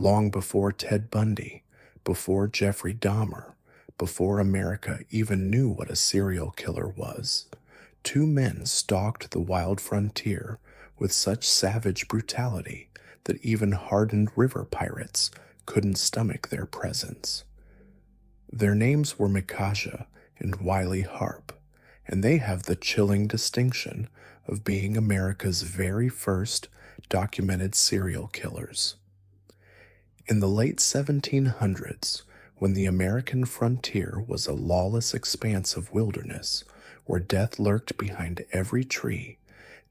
long before Ted Bundy, before Jeffrey Dahmer, before America even knew what a serial killer was. Two men stalked the wild frontier with such savage brutality that even hardened river pirates couldn't stomach their presence. Their names were Micajah and Wiley Harpe, and they have the chilling distinction of being America's very first documented serial killers. In the late 1700s, when the American frontier was a lawless expanse of wilderness where death lurked behind every tree,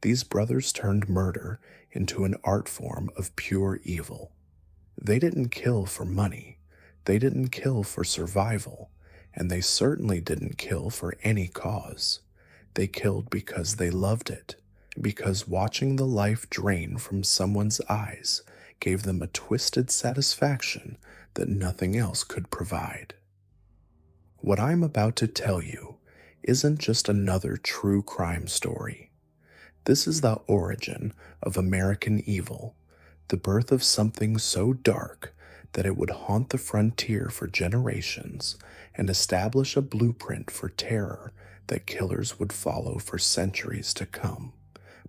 these brothers turned murder into an art form of pure evil. They didn't kill for money, they didn't kill for survival, and they certainly didn't kill for any cause. They killed because they loved it, because watching the life drain from someone's eyes gave them a twisted satisfaction that nothing else could provide. What I'm about to tell you isn't just another true crime story. This is the origin of American evil, the birth of something so dark that it would haunt the frontier for generations and establish a blueprint for terror that killers would follow for centuries to come.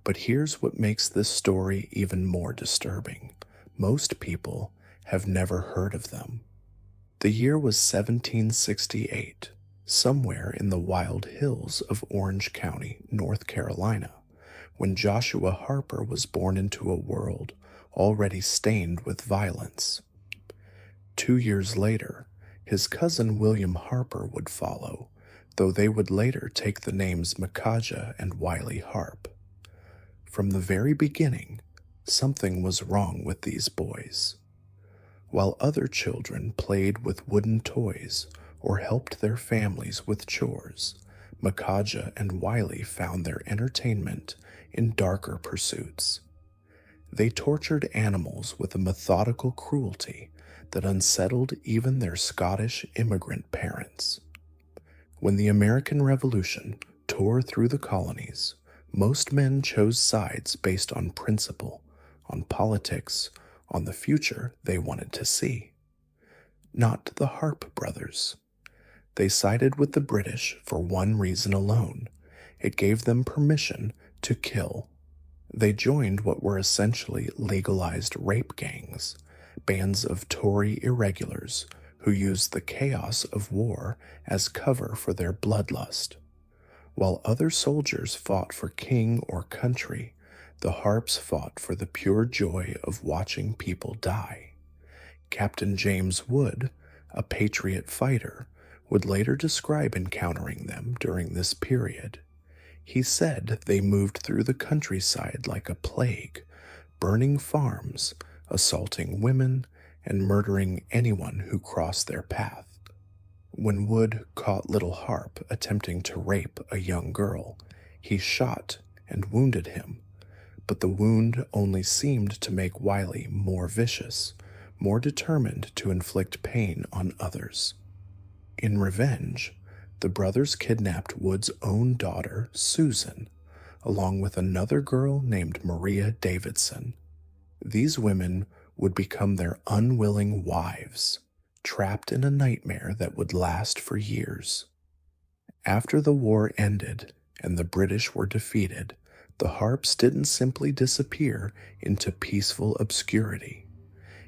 But here's what makes this story even more disturbing. Most people have never heard of them. The year was 1768, somewhere in the wild hills of Orange County, North Carolina, when Joshua Harper was born into a world already stained with violence. 2 years later, his cousin William Harper would follow, though they would later take the names Micajah and Wiley Harpe. From the very beginning, something was wrong with these boys. While other children played with wooden toys or helped their families with chores, Micajah and Wiley found their entertainment in darker pursuits. They tortured animals with a methodical cruelty that unsettled even their Scottish immigrant parents. When the American Revolution tore through the colonies, most men chose sides based on principle, on politics, on the future they wanted to see. Not the Harpe brothers. They sided with the British for one reason alone. It gave them permission to kill. They joined what were essentially legalized rape gangs, bands of Tory irregulars who used the chaos of war as cover for their bloodlust. While other soldiers fought for king or country, the Harpes fought for the pure joy of watching people die. Captain James Wood, a patriot fighter, would later describe encountering them during this period. He said they moved through the countryside like a plague, burning farms, assaulting women, and murdering anyone who crossed their path. When Wood caught little Harpe attempting to rape a young girl, he shot and wounded him, but the wound only seemed to make Wiley more vicious, more determined to inflict pain on others. In revenge, the brothers kidnapped Wood's own daughter, Susan, along with another girl named Maria Davidson. These women would become their unwilling wives, trapped in a nightmare that would last for years. After the war ended and the British were defeated, the Harpes didn't simply disappear into peaceful obscurity.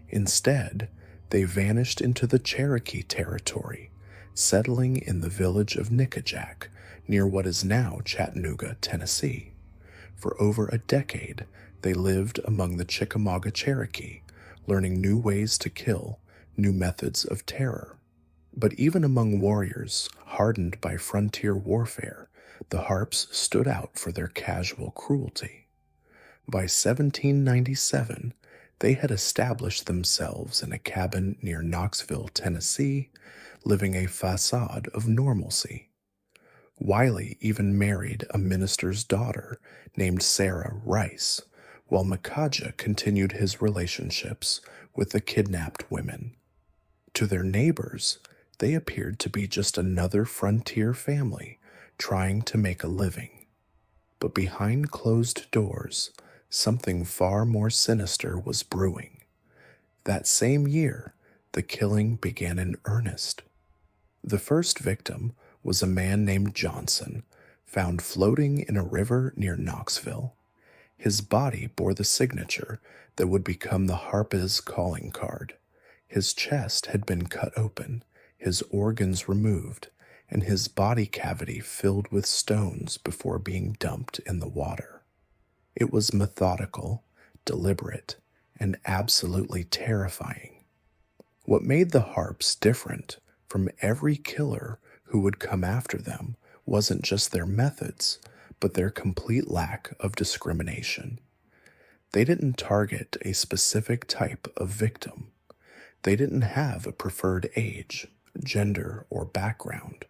Instead, they vanished into the Cherokee Territory, settling in the village of Nickajack, near what is now Chattanooga, Tennessee. For over a decade, they lived among the Chickamauga Cherokee, learning new ways to kill, new methods of terror. But even among warriors hardened by frontier warfare, the Harpes stood out for their casual cruelty. By 1797, they had established themselves in a cabin near Knoxville, Tennessee, living a facade of normalcy. Wiley even married a minister's daughter named Sarah Rice, while Micajah continued his relationships with the kidnapped women. To their neighbors, they appeared to be just another frontier family trying to make a living. But behind closed doors, something far more sinister was brewing. That same year, the killing began in earnest. The first victim was a man named Johnson, found floating in a river near Knoxville. His body bore the signature that would become the Harpe's calling card. His chest had been cut open, his organs removed, and his body cavity filled with stones before being dumped in the water. It was methodical, deliberate, and absolutely terrifying. What made the Harpes different from every killer who would come after them wasn't just their methods, but their complete lack of discrimination. They didn't target a specific type of victim. They didn't have a preferred age, gender, or background.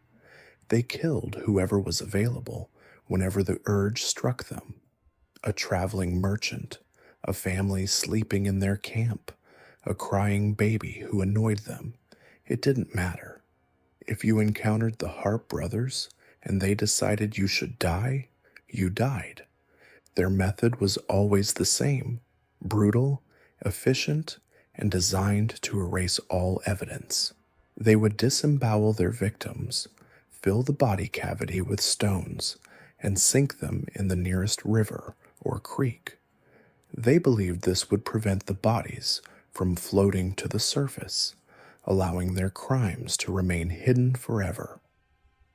They killed whoever was available whenever the urge struck them. A traveling merchant, a family sleeping in their camp, a crying baby who annoyed them. It didn't matter. If you encountered the Harpe brothers and they decided you should die, you died. Their method was always the same: brutal, efficient, and designed to erase all evidence. They would disembowel their victims, fill the body cavity with stones, and sink them in the nearest river or creek. They believed this would prevent the bodies from floating to the surface, allowing their crimes to remain hidden forever.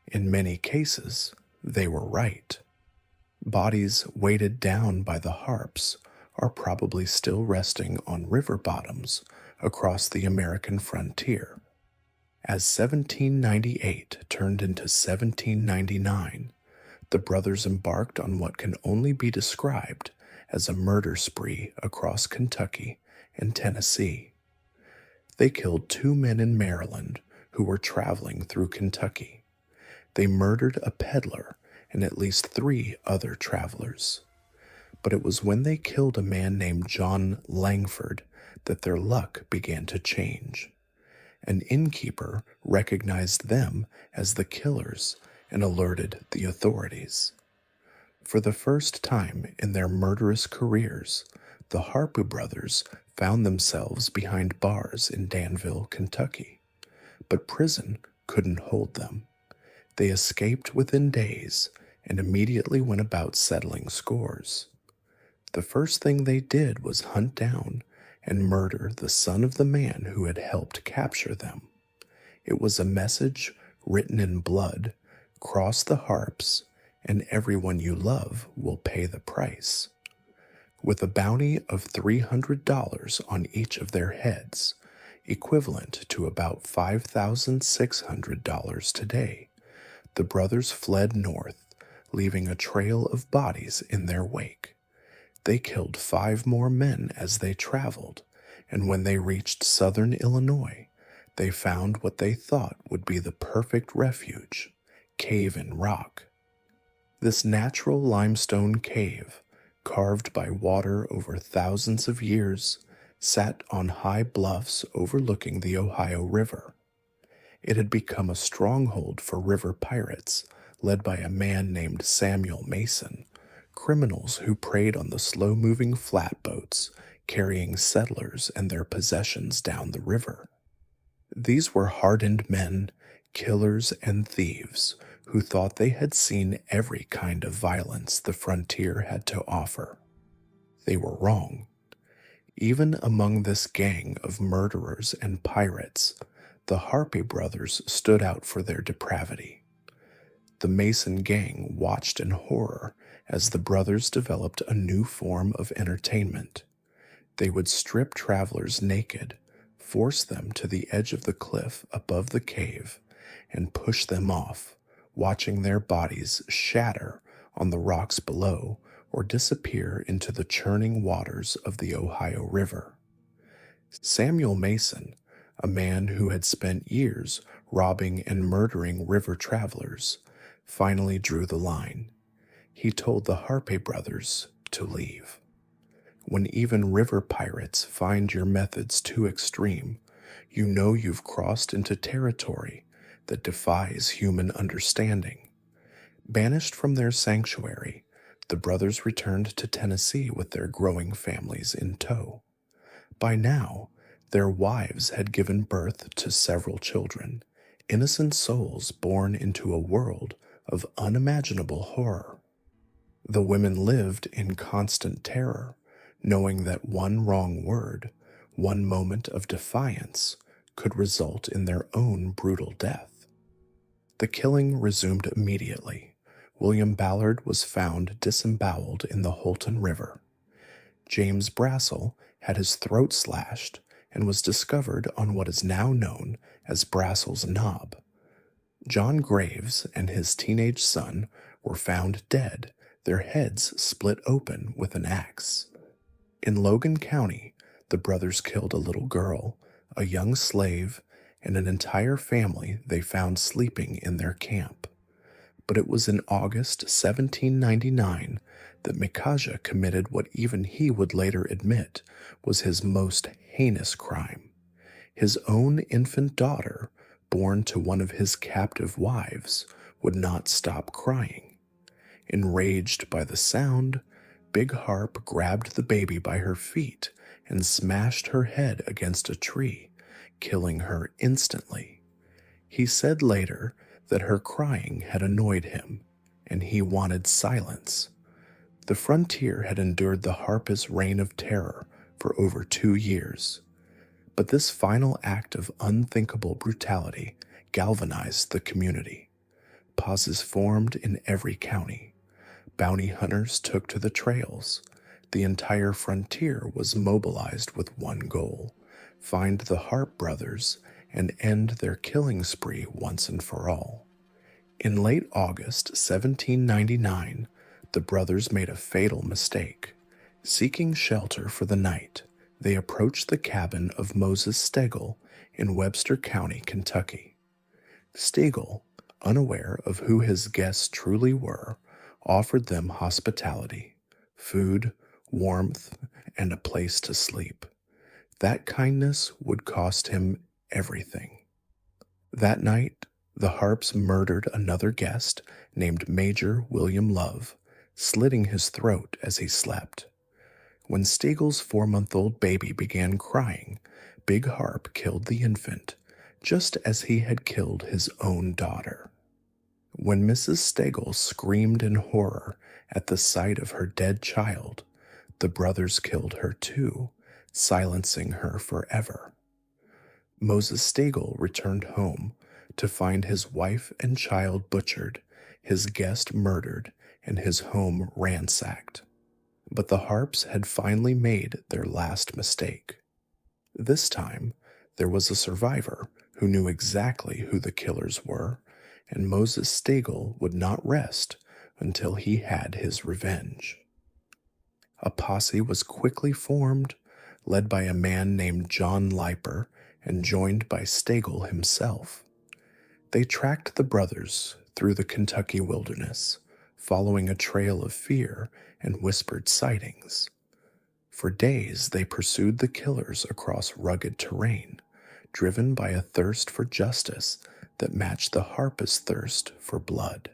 In many cases, they were right. Bodies weighted down by the Harpes are probably still resting on river bottoms across the American frontier. As 1798 turned into 1799, the brothers embarked on what can only be described as a murder spree across Kentucky and Tennessee. They killed 2 men in Maryland who were traveling through Kentucky. They murdered a peddler and at least 3 other travelers. But it was when they killed a man named John Langford that their luck began to change. An innkeeper recognized them as the killers and alerted the authorities. For the first time in their murderous careers, the Harpe brothers found themselves behind bars in Danville, Kentucky. But prison couldn't hold them. They escaped within days and immediately went about settling scores. The first thing they did was hunt down and murder the son of the man who had helped capture them. It was a message written in blood: cross the Harpes, and everyone you love will pay the price. With a bounty of $300 on each of their heads, equivalent to about $5,600 today, the brothers fled north, leaving a trail of bodies in their wake. They killed 5 more men as they traveled, and when they reached southern Illinois, they found what they thought would be the perfect refuge: Cave in Rock. This natural limestone cave, carved by water over thousands of years, sat on high bluffs overlooking the Ohio River. It had become a stronghold for river pirates led by a man named Samuel Mason, criminals who preyed on the slow-moving flatboats carrying settlers and their possessions down the river. These were hardened men, killers and thieves, who thought they had seen every kind of violence the frontier had to offer. They were wrong. Even among this gang of murderers and pirates, the Harpe brothers stood out for their depravity. The Mason gang watched in horror as the brothers developed a new form of entertainment. They would strip travelers naked, force them to the edge of the cliff above the cave, and push them off, watching their bodies shatter on the rocks below or disappear into the churning waters of the Ohio River. Samuel Mason, a man who had spent years robbing and murdering river travelers, finally drew the line. He told the Harpe brothers to leave. When even river pirates find your methods too extreme, you know you've crossed into territory that defies human understanding. Banished from their sanctuary, the brothers returned to Tennessee with their growing families in tow. By now, Their wives had given birth to several children, innocent souls born into a world of unimaginable horror. The women lived in constant terror, knowing that one wrong word, one moment of defiance, could result in their own brutal death. The killing resumed immediately. William Ballard was found disemboweled in the Holton River. James Brassel had his throat slashed and was discovered on what is now known as Brassel's Knob. John Graves and his teenage son were found dead, their heads split open with an axe. In Logan County, the brothers killed a little girl, a young slave, and an entire family they found sleeping in their camp. But it was in August 1799 that Mikaja committed what even he would later admit was his most heinous crime. His own infant daughter, born to one of his captive wives, would not stop crying. Enraged by the sound, Big Harpe grabbed the baby by her feet and smashed her head against a tree, killing her instantly. He said later that her crying had annoyed him, and he wanted silence. The frontier had endured the Harpe's reign of terror for over 2 years, but this final act of unthinkable brutality galvanized the community. Pauses formed in every county. Bounty hunters took to the trails. The entire frontier was mobilized with one goal: find the Harpe brothers and end their killing spree once and for all. In late August 1799, the brothers made a fatal mistake. Seeking shelter for the night, they approached the cabin of Moses Stegall in Webster County, Kentucky. Stegall, unaware of who his guests truly were, offered them hospitality, food, warmth, and a place to sleep. That kindness would cost him everything. That night, the Harpes murdered another guest named Major William Love, slitting his throat as he slept. When Stegall's 4-month-old baby began crying, Big Harpe killed the infant, just as he had killed his own daughter. When Mrs. Stegall screamed in horror at the sight of her dead child, the brothers killed her too, silencing her forever. Moses Stegall returned home to find his wife and child butchered, his guest murdered, and his home ransacked. But the Harpes had finally made their last mistake. This time, there was a survivor who knew exactly who the killers were, and Moses Stegall would not rest until he had his revenge. A posse was quickly formed, led by a man named John Leiper and joined by Stegall himself. They tracked the brothers through the Kentucky wilderness, following a trail of fear and whispered sightings. For days they pursued the killers across rugged terrain, driven by a thirst for justice that matched the Harpe's thirst for blood.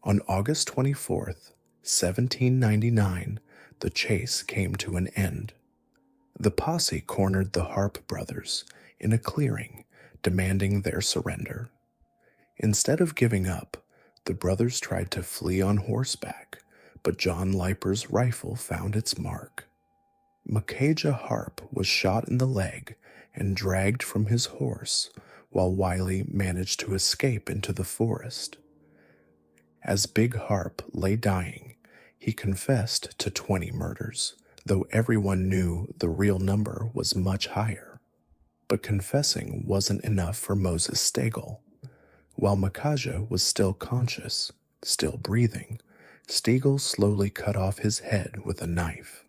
On August 24th, 1799, the chase came to an end. The posse cornered the Harpe brothers in a clearing, demanding their surrender. Instead of giving up, the brothers tried to flee on horseback, but John Leiper's rifle found its mark. Micajah Harpe was shot in the leg and dragged from his horse, while Wiley managed to escape into the forest. As Big Harpe lay dying, he confessed to 20 murders, though everyone knew the real number was much higher. But confessing wasn't enough for Moses Stegall. While Micajah was still conscious, still breathing, Stegall slowly cut off his head with a knife.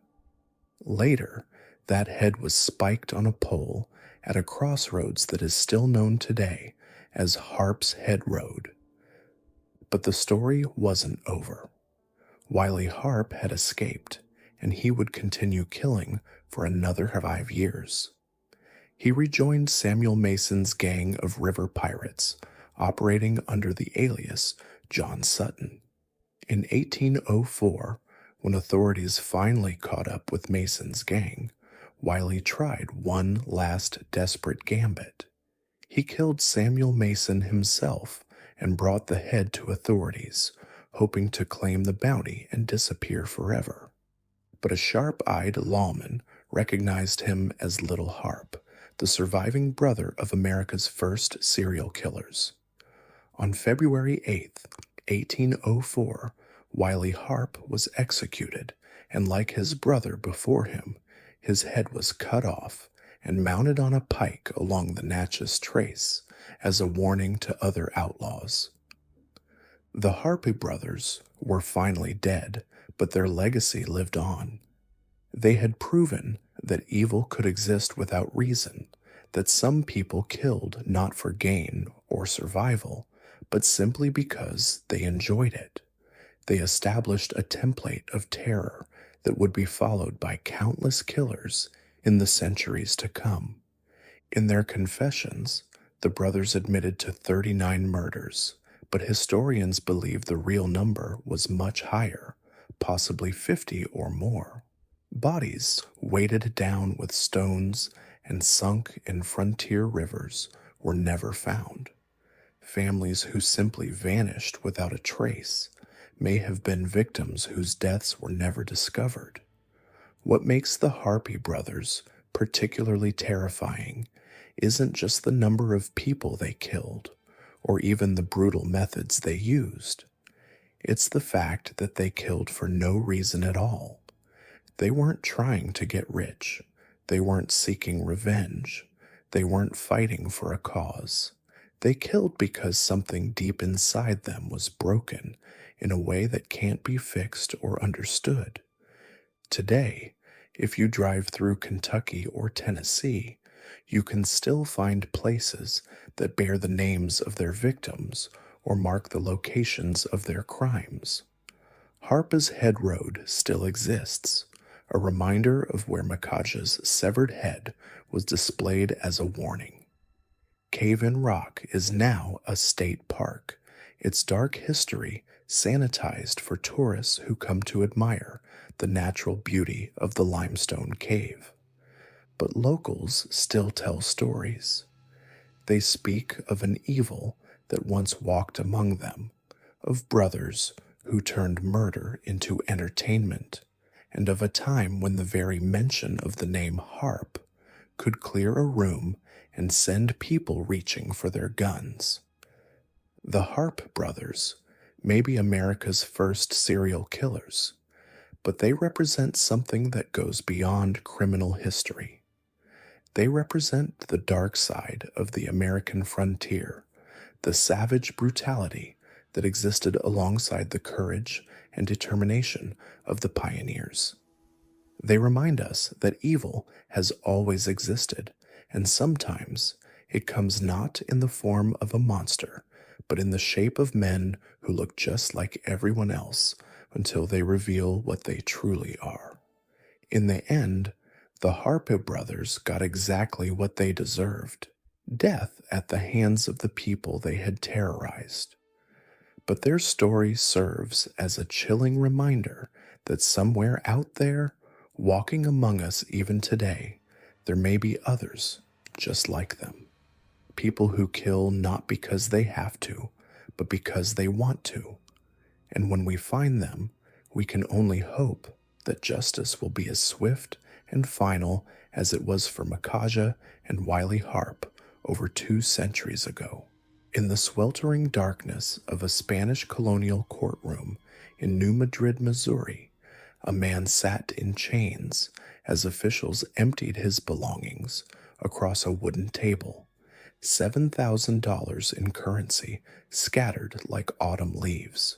Later, that head was spiked on a pole at a crossroads that is still known today as Harpe's Head Road. But the story wasn't over. Wiley Harpe had escaped, and he would continue killing for another 5 years. He rejoined Samuel Mason's gang of river pirates, operating under the alias John Sutton. In 1804, when authorities finally caught up with Mason's gang, Wiley tried one last desperate gambit. He killed Samuel Mason himself and brought the head to authorities, hoping to claim the bounty and disappear forever. But a sharp-eyed lawman recognized him as Little Harpe, the surviving brother of America's first serial killers. On February 8th, 1804, Wiley Harpe was executed, and like his brother before him, his head was cut off and mounted on a pike along the Natchez Trace as a warning to other outlaws. The Harpe brothers were finally dead, but their legacy lived on. They had proven that evil could exist without reason, that some people killed not for gain or survival, but simply because they enjoyed it. They established a template of terror that would be followed by countless killers in the centuries to come. In their confessions, the brothers admitted to 39 murders, but historians believe the real number was much higher, possibly 50 or more. Bodies weighted down with stones and sunk in frontier rivers were never found. Families who simply vanished without a trace may have been victims whose deaths were never discovered. What makes the Harpe brothers particularly terrifying isn't just the number of people they killed, or even the brutal methods they used. It's the fact that they killed for no reason at all. They weren't trying to get rich. They weren't seeking revenge. They weren't fighting for a cause. They killed because something deep inside them was broken in a way that can't be fixed or understood. Today, if you drive through Kentucky or Tennessee, you can still find places that bear the names of their victims or mark the locations of their crimes. Harpe's Head Road still exists, a reminder of where Makaja's severed head was displayed as a warning. Cave-In Rock is now a state park, its dark history sanitized for tourists who come to admire the natural beauty of the limestone cave. But locals still tell stories. They speak of an evil that once walked among them, of brothers who turned murder into entertainment, and of a time when the very mention of the name Harpe could clear a room and send people reaching for their guns. The Harpe brothers may be America's first serial killers, but they represent something that goes beyond criminal history. They represent the dark side of the American frontier, the savage brutality that existed alongside the courage and determination of the pioneers. They remind us that evil has always existed, and sometimes it comes not in the form of a monster, but in the shape of men who look just like everyone else until they reveal what they truly are. In the end, the Harpe brothers got exactly what they deserved: death at the hands of the people they had terrorized. But their story serves as a chilling reminder that somewhere out there, walking among us even today, there may be others just like them. People who kill not because they have to, but because they want to. And when we find them, we can only hope that justice will be as swift and final as it was for Makaja and Wiley Harpe over 2 centuries ago. In the sweltering darkness of a Spanish colonial courtroom in New Madrid, Missouri, a man sat in chains as officials emptied his belongings across a wooden table, $7,000 in currency scattered like autumn leaves.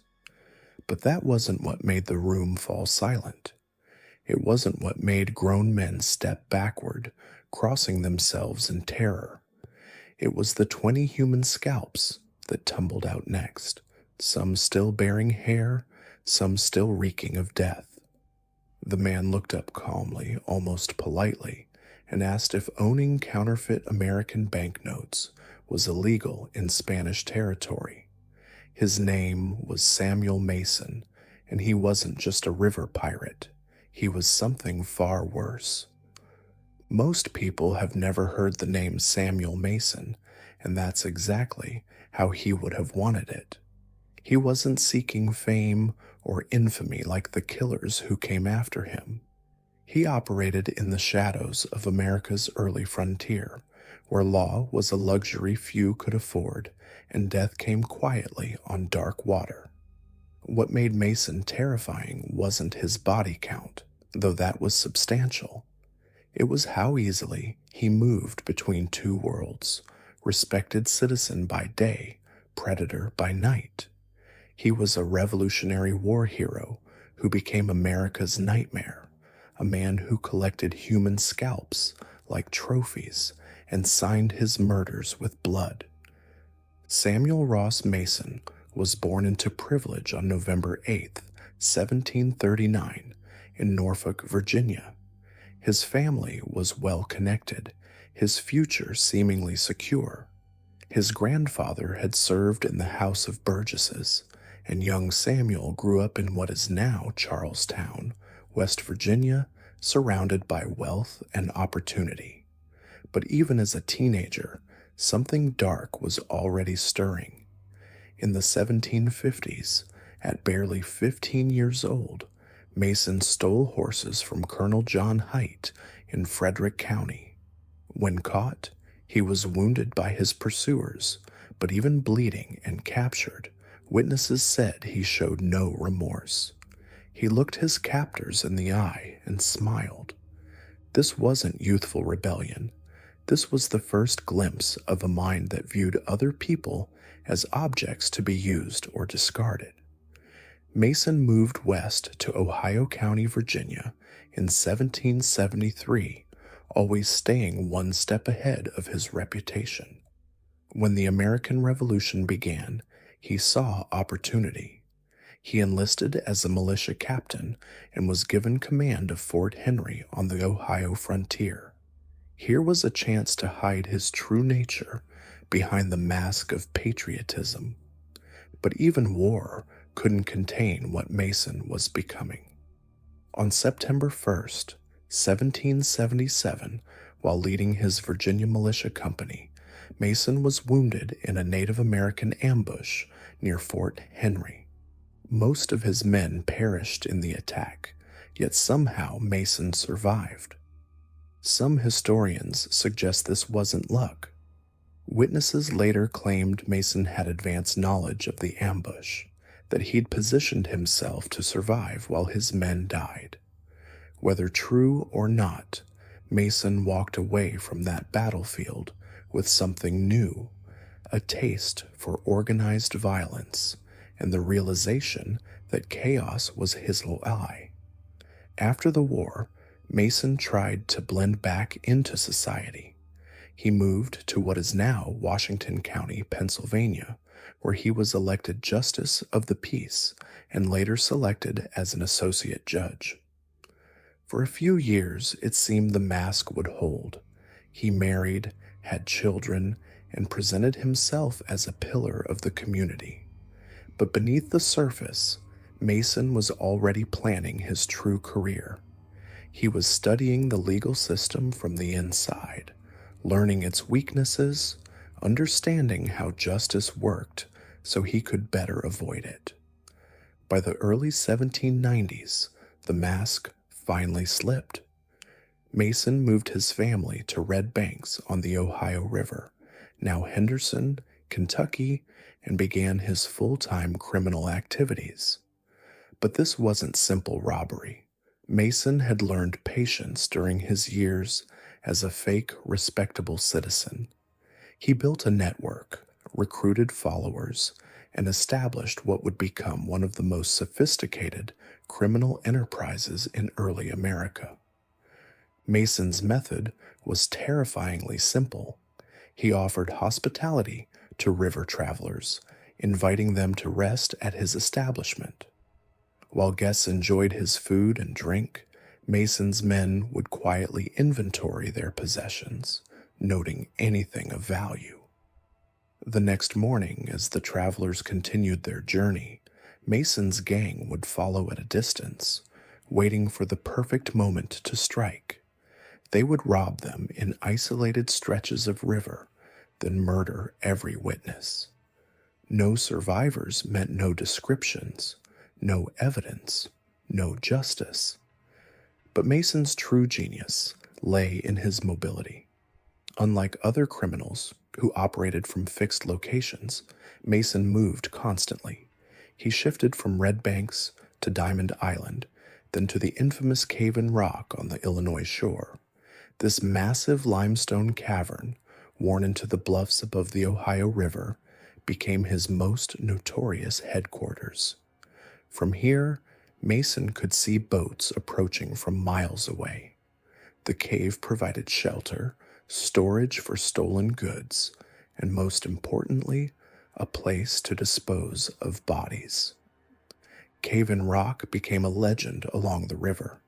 But that wasn't what made the room fall silent. It wasn't what made grown men step backward, crossing themselves in terror. It was the 20 human scalps that tumbled out next, some still bearing hair, some still reeking of death. The man looked up calmly, almost politely, and asked if owning counterfeit American banknotes was illegal in Spanish territory. His name was Samuel Mason, and he wasn't just a river pirate. He was something far worse. Most people have never heard the name Samuel Mason, and that's exactly how he would have wanted it. He wasn't seeking fame or infamy like the killers who came after him. He operated in the shadows of America's early frontier, where law was a luxury few could afford and death came quietly on dark water. What made Mason terrifying wasn't his body count, though that was substantial. It was how easily he moved between two worlds, respected citizen by day, predator by night. He was a Revolutionary War hero who became America's nightmare, a man who collected human scalps like trophies and signed his murders with blood. Samuel Ross Mason was born into privilege on November 8, 1739, in Norfolk, Virginia. His family was well connected, his future seemingly secure. His grandfather had served in the House of Burgesses, and young Samuel grew up in what is now Charlestown, West Virginia, surrounded by wealth and opportunity. But even as a teenager, something dark was already stirring. In the 1750s, at barely 15 years old, Mason stole horses from Colonel John Haight in Frederick County. When caught, he was wounded by his pursuers, but even bleeding and captured, witnesses said he showed no remorse. He looked his captors in the eye and smiled. This wasn't youthful rebellion. This was the first glimpse of a mind that viewed other people as objects to be used or discarded. Mason moved west to Ohio County, Virginia in 1773, always staying one step ahead of his reputation. When the American Revolution began, he saw opportunity. He enlisted as a militia captain and was given command of Fort Henry on the Ohio frontier. Here was a chance to hide his true nature behind the mask of patriotism. But even war couldn't contain what Mason was becoming. On September 1st, 1777, while leading his Virginia militia company, Mason was wounded in a Native American ambush near Fort Henry. Most of his men perished in the attack, yet somehow Mason survived. Some historians suggest this wasn't luck. Witnesses later claimed Mason had advanced knowledge of the ambush, that he'd positioned himself to survive while his men died. Whether true or not, Mason walked away from that battlefield with something new, a taste for organized violence, and the realization that chaos was his ally. After the war, Mason tried to blend back into society. He moved to what is now Washington County, Pennsylvania, where he was elected Justice of the Peace and later selected as an associate judge. For a few years, it seemed the mask would hold. He married, had children, and presented himself as a pillar of the community. But beneath the surface, Mason was already planning his true career. He was studying the legal system from the inside, learning its weaknesses, understanding how justice worked so he could better avoid it. By the early 1790s, the mask finally slipped. Mason moved his family to Red Banks on the Ohio River, now Henderson, Kentucky, and began his full-time criminal activities. But this wasn't simple robbery. Mason had learned patience during his years as a fake, respectable citizen. He built a network, recruited followers, and established what would become one of the most sophisticated criminal enterprises in early America. Mason's method was terrifyingly simple. He offered hospitality to river travelers, inviting them to rest at his establishment. While guests enjoyed his food and drink, Mason's men would quietly inventory their possessions, noting anything of value. The next morning, as the travelers continued their journey, Mason's gang would follow at a distance, waiting for the perfect moment to strike. They would rob them in isolated stretches of river, then murder every witness. No survivors meant no descriptions, no evidence, no justice. But Mason's true genius lay in his mobility. Unlike other criminals who operated from fixed locations, Mason moved constantly. He shifted from Red Banks to Diamond Island, then to the infamous Cave in Rock on the Illinois shore. This massive limestone cavern, worn into the bluffs above the Ohio River, became his most notorious headquarters. From here, Mason could see boats approaching from miles away. The cave provided shelter, storage for stolen goods, and most importantly, a place to dispose of bodies. Cave in Rock became a legend along the river.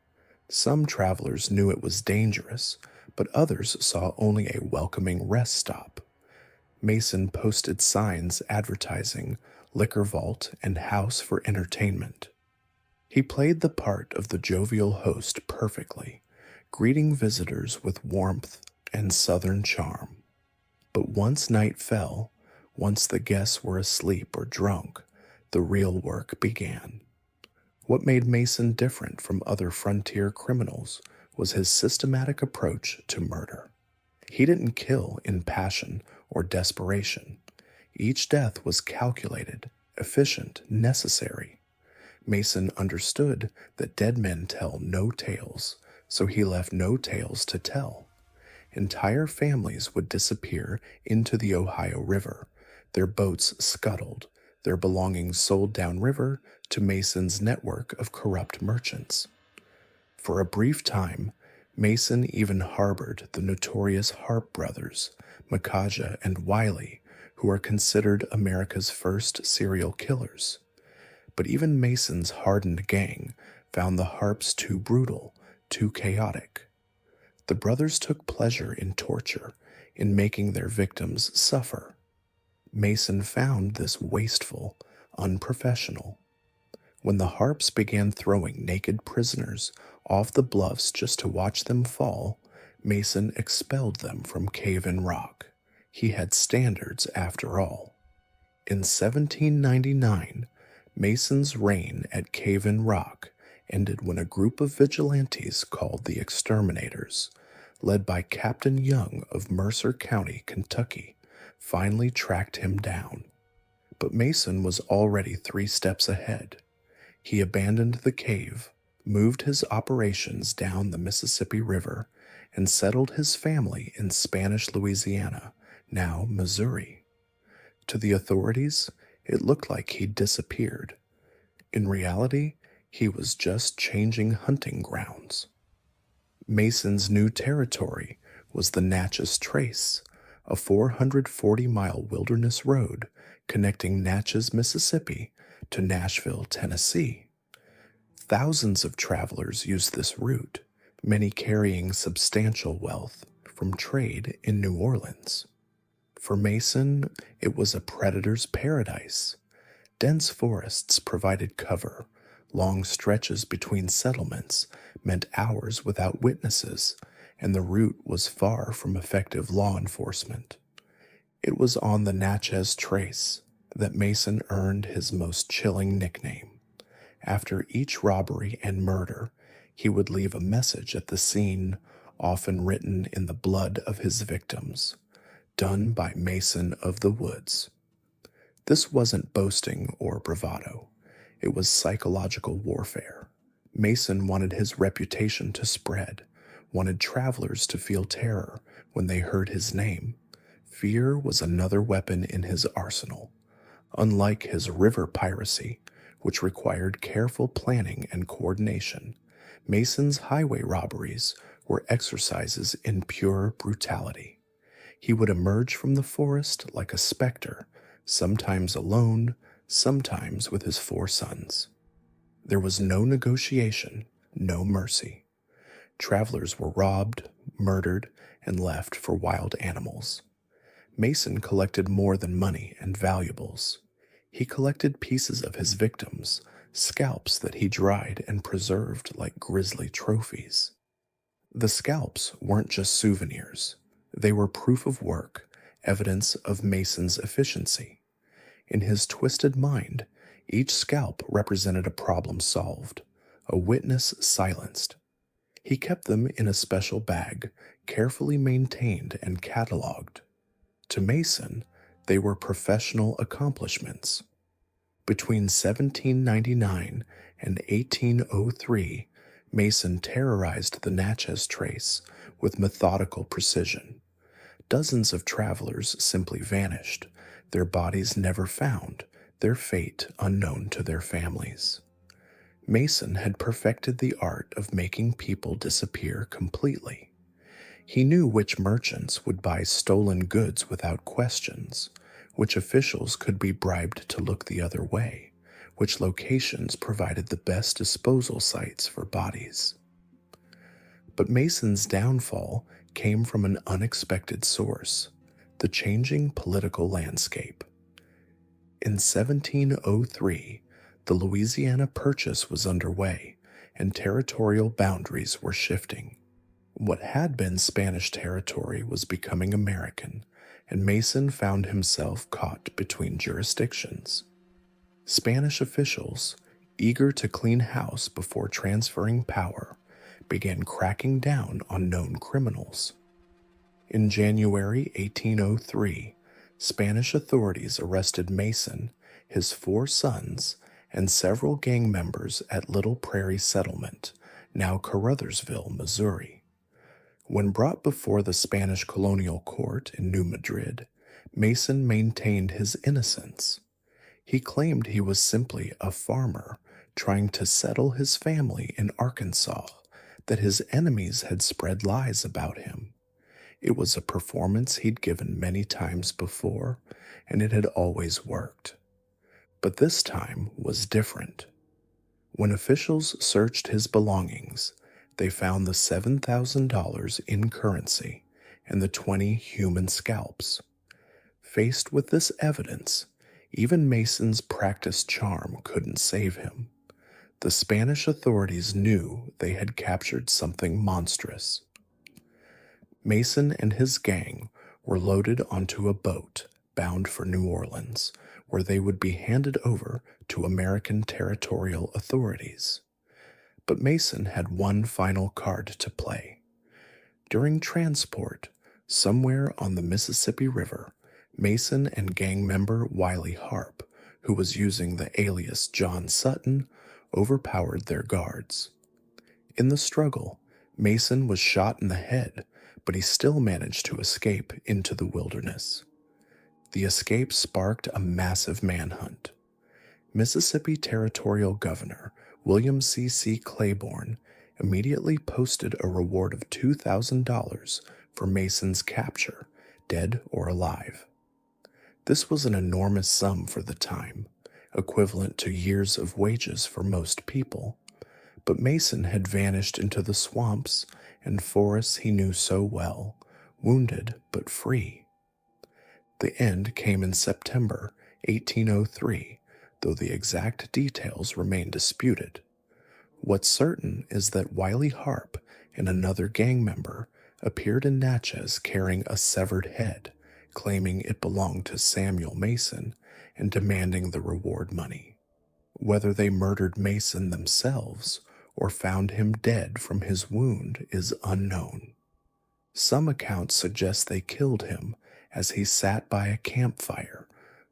Some travelers knew it was dangerous, but others saw only a welcoming rest stop. Mason posted signs advertising liquor vault and house for entertainment. He played the part of the jovial host perfectly, greeting visitors with warmth and southern charm. But once night fell, once the guests were asleep or drunk, the real work began. What made Mason different from other frontier criminals was his systematic approach to murder. He didn't kill in passion or desperation. Each death was calculated, efficient, necessary. Mason understood that dead men tell no tales, so he left no tales to tell. Entire families would disappear into the Ohio River, their boats scuttled, their belongings sold downriver to Mason's network of corrupt merchants. For a brief time, Mason even harbored the notorious Harpe brothers, Makaja and Wiley, who are considered America's first serial killers. But even Mason's hardened gang found the Harpes too brutal, too chaotic. The brothers took pleasure in torture, in making their victims suffer. Mason found this wasteful, unprofessional. When the Harpes began throwing naked prisoners off the bluffs just to watch them fall, Mason expelled them from Cave in Rock. He had standards after all. In 1799, Mason's reign at Cave in Rock ended when a group of vigilantes called the Exterminators, led by Captain Young of Mercer County, Kentucky, finally tracked him down. But Mason was already 3 steps ahead. He abandoned the cave, moved his operations down the Mississippi River, and settled his family in Spanish Louisiana, now Missouri. To the authorities, it looked like he'd disappeared. In reality, he was just changing hunting grounds. Mason's new territory was the Natchez Trace, a 440-mile wilderness road connecting Natchez, Mississippi to Nashville, Tennessee. Thousands of travelers used this route, many carrying substantial wealth from trade in New Orleans. For Mason, it was a predator's paradise. Dense forests provided cover. Long stretches between settlements meant hours without witnesses, and the route was far from effective law enforcement. It was on the Natchez Trace that Mason earned his most chilling nickname. After each robbery and murder, he would leave a message at the scene, often written in the blood of his victims. Done by Mason of the Woods. This wasn't boasting or bravado. It was psychological warfare. Mason wanted his reputation to spread, wanted travelers to feel terror when they heard his name. Fear was another weapon in his arsenal. Unlike his river piracy, which required careful planning and coordination, Mason's highway robberies were exercises in pure brutality. He would emerge from the forest like a specter, sometimes alone, sometimes with his 4 sons. There was no negotiation, no mercy. Travelers were robbed, murdered, and left for wild animals. Mason collected more than money and valuables. He collected pieces of his victims, scalps that he dried and preserved like grisly trophies. The scalps weren't just souvenirs, they were proof of work, evidence of Mason's efficiency. In his twisted mind, each scalp represented a problem solved, a witness silenced. He kept them in a special bag, carefully maintained and catalogued. To Mason, they were professional accomplishments. Between 1799 and 1803, Mason terrorized the Natchez Trace with methodical precision. Dozens of travelers simply vanished, their bodies never found, their fate unknown to their families. Mason had perfected the art of making people disappear completely. He knew which merchants would buy stolen goods without questions, which officials could be bribed to look the other way, which locations provided the best disposal sites for bodies. But Mason's downfall came from an unexpected source: the changing political landscape. In 1703, the Louisiana Purchase was underway, and territorial boundaries were shifting. What had been Spanish territory was becoming American, and Mason found himself caught between jurisdictions. Spanish officials, eager to clean house before transferring power, began cracking down on known criminals. In January 1803, Spanish authorities arrested Mason, his 4 sons, and several gang members at Little Prairie Settlement, now Caruthersville, Missouri. When brought before the Spanish colonial court in New Madrid, Mason maintained his innocence. He claimed he was simply a farmer trying to settle his family in Arkansas, that his enemies had spread lies about him. It was a performance he'd given many times before, and it had always worked. But this time was different. When officials searched his belongings, they found the $7,000 in currency and the 20 human scalps. Faced with this evidence, even Mason's practiced charm couldn't save him. The Spanish authorities knew they had captured something monstrous. Mason and his gang were loaded onto a boat bound for New Orleans, where they would be handed over to American territorial authorities. But Mason had one final card to play. During transport, somewhere on the Mississippi River, Mason and gang member Wiley Harpe, who was using the alias John Sutton, overpowered their guards. In the struggle, Mason was shot in the head, but he still managed to escape into the wilderness. The escape sparked a massive manhunt. Mississippi Territorial Governor William C. Claiborne immediately posted a reward of $2,000 for Mason's capture, dead or alive. This was an enormous sum for the time, equivalent to years of wages for most people, but Mason had vanished into the swamps and forests he knew so well, wounded but free. The end came in September 1803, though the exact details remain disputed. What's certain is that Wiley Harpe and another gang member appeared in Natchez carrying a severed head, claiming it belonged to Samuel Mason and demanding the reward money. Whether they murdered Mason themselves or found him dead from his wound is unknown. Some accounts suggest they killed him as he sat by a campfire,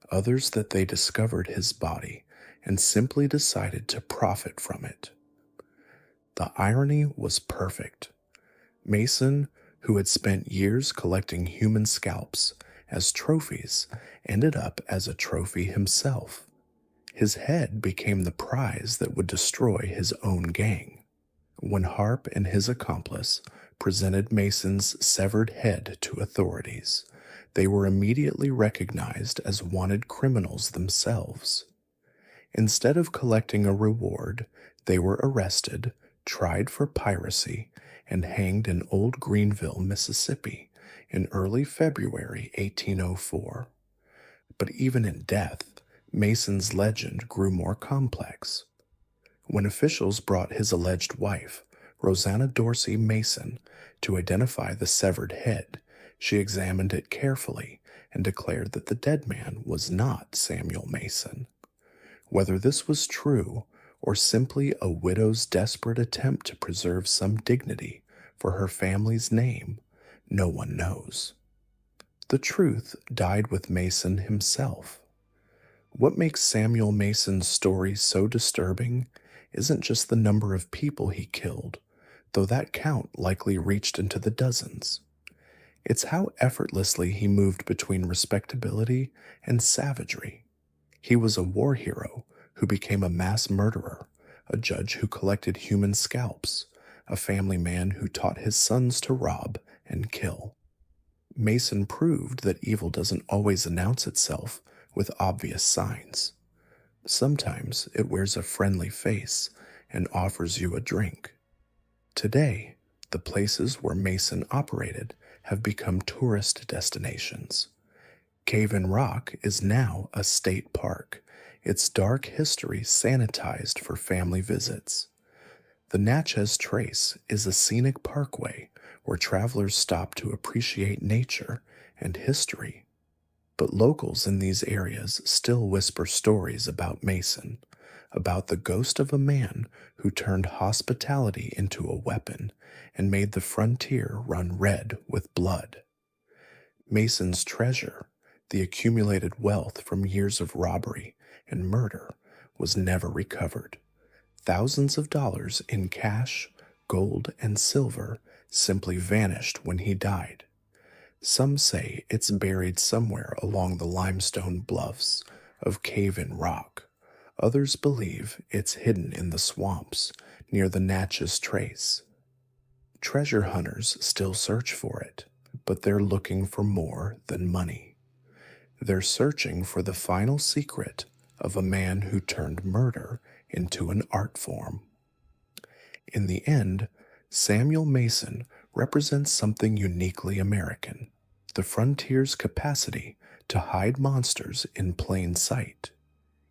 others that they discovered his body and simply decided to profit from it. The irony was perfect. Mason, who had spent years collecting human scalps as trophies, ended up as a trophy himself. His head became the prize that would destroy his own gang. When Harpe and his accomplice presented Mason's severed head to authorities, they were immediately recognized as wanted criminals themselves. Instead of collecting a reward, they were arrested, tried for piracy, and hanged in Old Greenville, Mississippi, in early February 1804. But even in death, Mason's legend grew more complex. When officials brought his alleged wife, Rosanna Dorsey Mason, to identify the severed head. She examined it carefully and declared that the dead man was not Samuel Mason. Whether this was true or simply a widow's desperate attempt to preserve some dignity for her family's name, no one knows. The truth died with Mason himself. What makes Samuel Mason's story so disturbing isn't just the number of people he killed, though that count likely reached into the dozens. It's how effortlessly he moved between respectability and savagery. He was a war hero who became a mass murderer, a judge who collected human scalps, a family man who taught his sons to rob and kill. Mason proved that evil doesn't always announce itself with obvious signs. Sometimes it wears a friendly face and offers you a drink. Today, the places where Mason operated have become tourist destinations. Cave in Rock is now a state park, its dark history sanitized for family visits. The Natchez Trace is a scenic parkway where travelers stop to appreciate nature and history. But locals in these areas still whisper stories about Mason, about the ghost of a man who turned hospitality into a weapon and made the frontier run red with blood. Mason's treasure, the accumulated wealth from years of robbery and murder, was never recovered. Thousands of dollars in cash, gold, and silver simply vanished when he died. Some say it's buried somewhere along the limestone bluffs of Cave in Rock. Others believe it's hidden in the swamps near the Natchez Trace. Treasure hunters still search for it, but they're looking for more than money. They're searching for the final secret of a man who turned murder into an art form. In the end, Samuel Mason represents something uniquely American: the frontier's capacity to hide monsters in plain sight.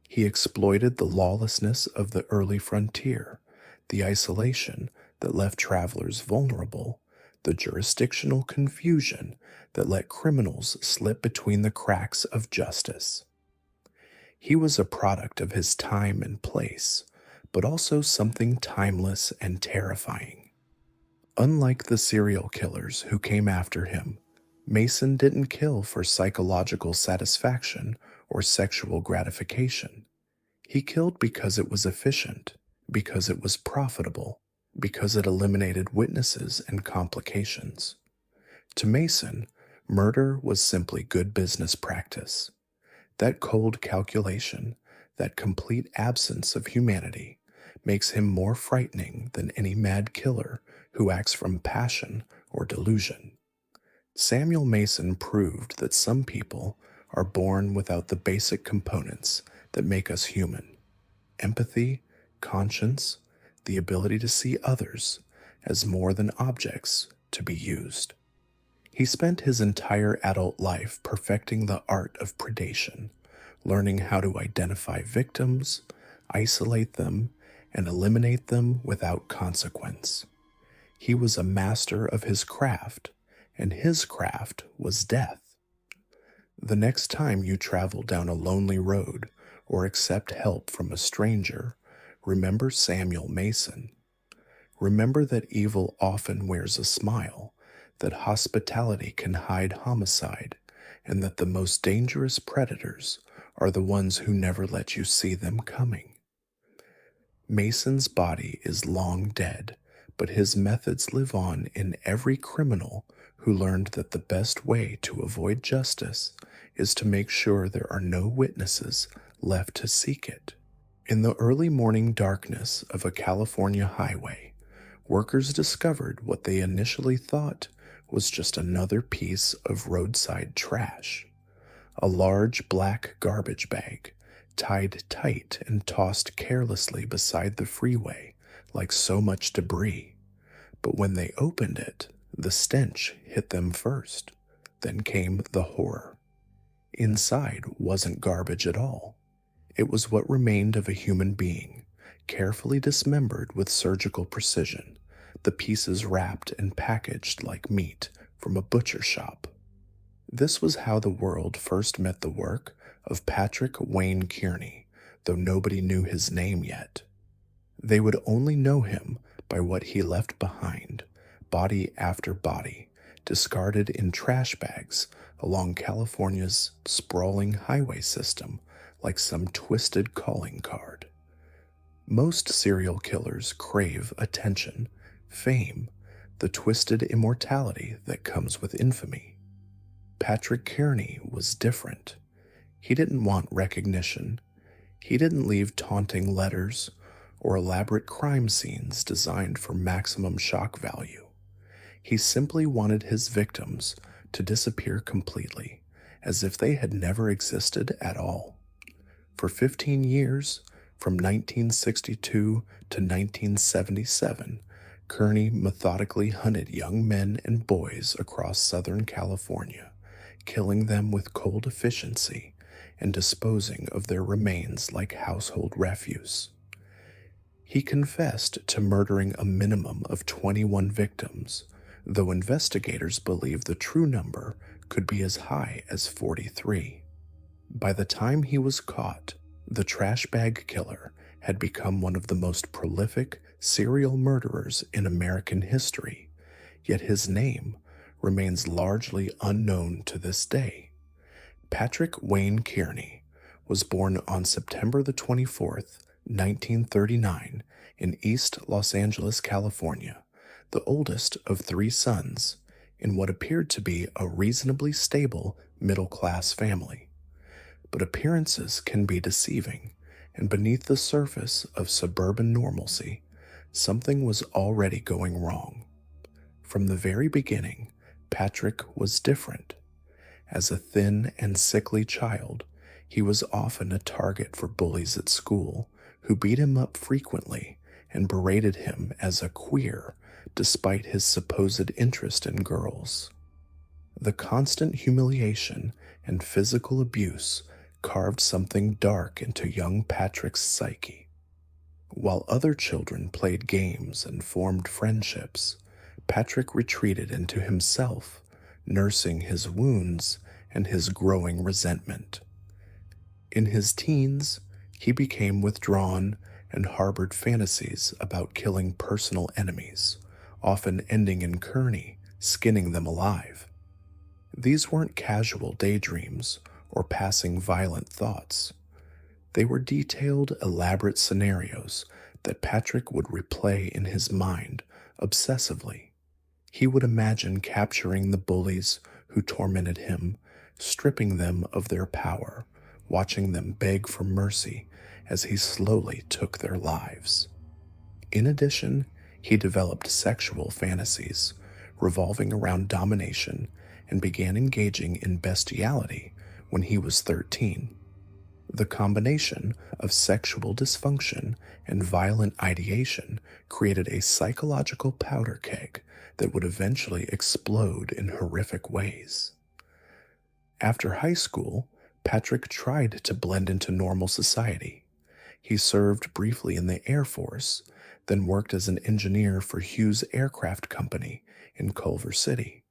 He exploited the lawlessness of the early frontier, the isolation that left travelers vulnerable, the jurisdictional confusion that let criminals slip between the cracks of justice. He was a product of his time and place, but also something timeless and terrifying. Unlike the serial killers who came after him, Mason didn't kill for psychological satisfaction or sexual gratification. He killed because it was efficient, because it was profitable, because it eliminated witnesses and complications. To Mason, murder was simply good business practice. That cold calculation, that complete absence of humanity, makes him more frightening than any mad killer who acts from passion or delusion. Samuel Mason proved that some people are born without the basic components that make us human: empathy, conscience, the ability to see others as more than objects to be used. He spent his entire adult life perfecting the art of predation, learning how to identify victims, isolate them, and eliminate them without consequence. He was a master of his craft, and his craft was death. The next time you travel down a lonely road or accept help from a stranger, remember Samuel Mason. Remember that evil often wears a smile, that hospitality can hide homicide, and that the most dangerous predators are the ones who never let you see them coming. Mason's body is long dead, but his methods live on in every criminal who learned that the best way to avoid justice is to make sure there are no witnesses left to seek it. In the early morning darkness of a California highway, workers discovered what they initially thought was just another piece of roadside trash. A large black garbage bag, tied tight and tossed carelessly beside the freeway like so much debris. But when they opened it, the stench hit them first. Then came the horror. Inside wasn't garbage at all. It was what remained of a human being, carefully dismembered with surgical precision, the pieces wrapped and packaged like meat from a butcher shop. This was how the world first met the work of Patrick Wayne Kearney, though nobody knew his name yet. They would only know him by what he left behind, body after body, discarded in trash bags along California's sprawling highway system like some twisted calling card. Most serial killers crave attention, fame, the twisted immortality that comes with infamy. Patrick Kearney was different. He didn't want recognition. He didn't leave taunting letters or elaborate crime scenes designed for maximum shock value. He simply wanted his victims to disappear completely, as if they had never existed at all. For 15 years, from 1962 to 1977, Kearney methodically hunted young men and boys across Southern California, killing them with cold efficiency and disposing of their remains like household refuse. He confessed to murdering a minimum of 21 victims, though investigators believe the true number could be as high as 43. By the time he was caught, the trash bag killer had become one of the most prolific serial murderers in American history, yet his name remains largely unknown to this day. Patrick Wayne Kearney was born on September the 24th, 1939, in East Los Angeles, California, the oldest of 3 sons, in what appeared to be a reasonably stable middle-class family. But appearances can be deceiving, and beneath the surface of suburban normalcy, something was already going wrong. From the very beginning, Patrick was different. As a thin and sickly child, he was often a target for bullies at school, who beat him up frequently and berated him as a queer, despite his supposed interest in girls. The constant humiliation and physical abuse carved something dark into young Patrick's psyche. While other children played games and formed friendships, Patrick retreated into himself, nursing his wounds and his growing resentment. In his teens, he became withdrawn and harbored fantasies about killing personal enemies, often ending in Kearney skinning them alive. These weren't casual daydreams or passing violent thoughts. They were detailed, elaborate scenarios that Patrick would replay in his mind obsessively. He would imagine capturing the bullies who tormented him, stripping them of their power, watching them beg for mercy as he slowly took their lives. In addition, he developed sexual fantasies revolving around domination and began engaging in bestiality when he was 13. The combination of sexual dysfunction and violent ideation created a psychological powder keg that would eventually explode in horrific ways. After high school, Patrick tried to blend into normal society. He served briefly in the Air Force, then worked as an engineer for Hughes Aircraft Company in Culver City.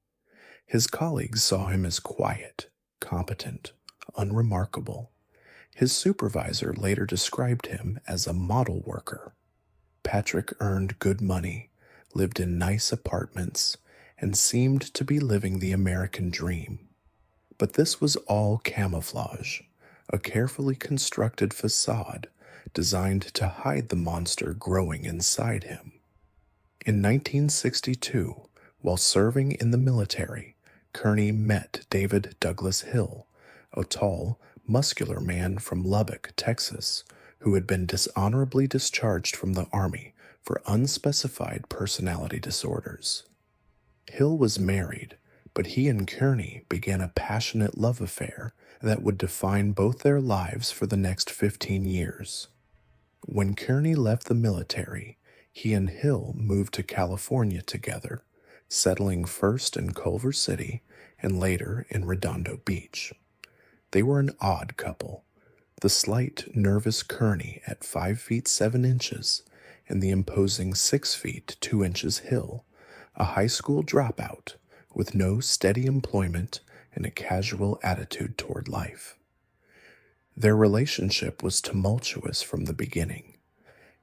His colleagues saw him as quiet, competent, unremarkable. His supervisor later described him as a model worker. Patrick earned good money, lived in nice apartments, and seemed to be living the American dream. But this was all camouflage, a carefully constructed facade designed to hide the monster growing inside him. In 1962, while serving in the military, Kearney met David Douglas Hill, a tall, muscular man from Lubbock, Texas, who had been dishonorably discharged from the Army for unspecified personality disorders. Hill was married, but he and Kearney began a passionate love affair that would define both their lives for the next 15 years. When Kearney left the military, he and Hill moved to California together, settling first in Culver City and later in Redondo Beach. They were an odd couple, the slight, nervous Kearney at 5 feet 7 inches and the imposing 6 feet 2 inches Hill, a high school dropout with no steady employment and a casual attitude toward life. Their relationship was tumultuous from the beginning.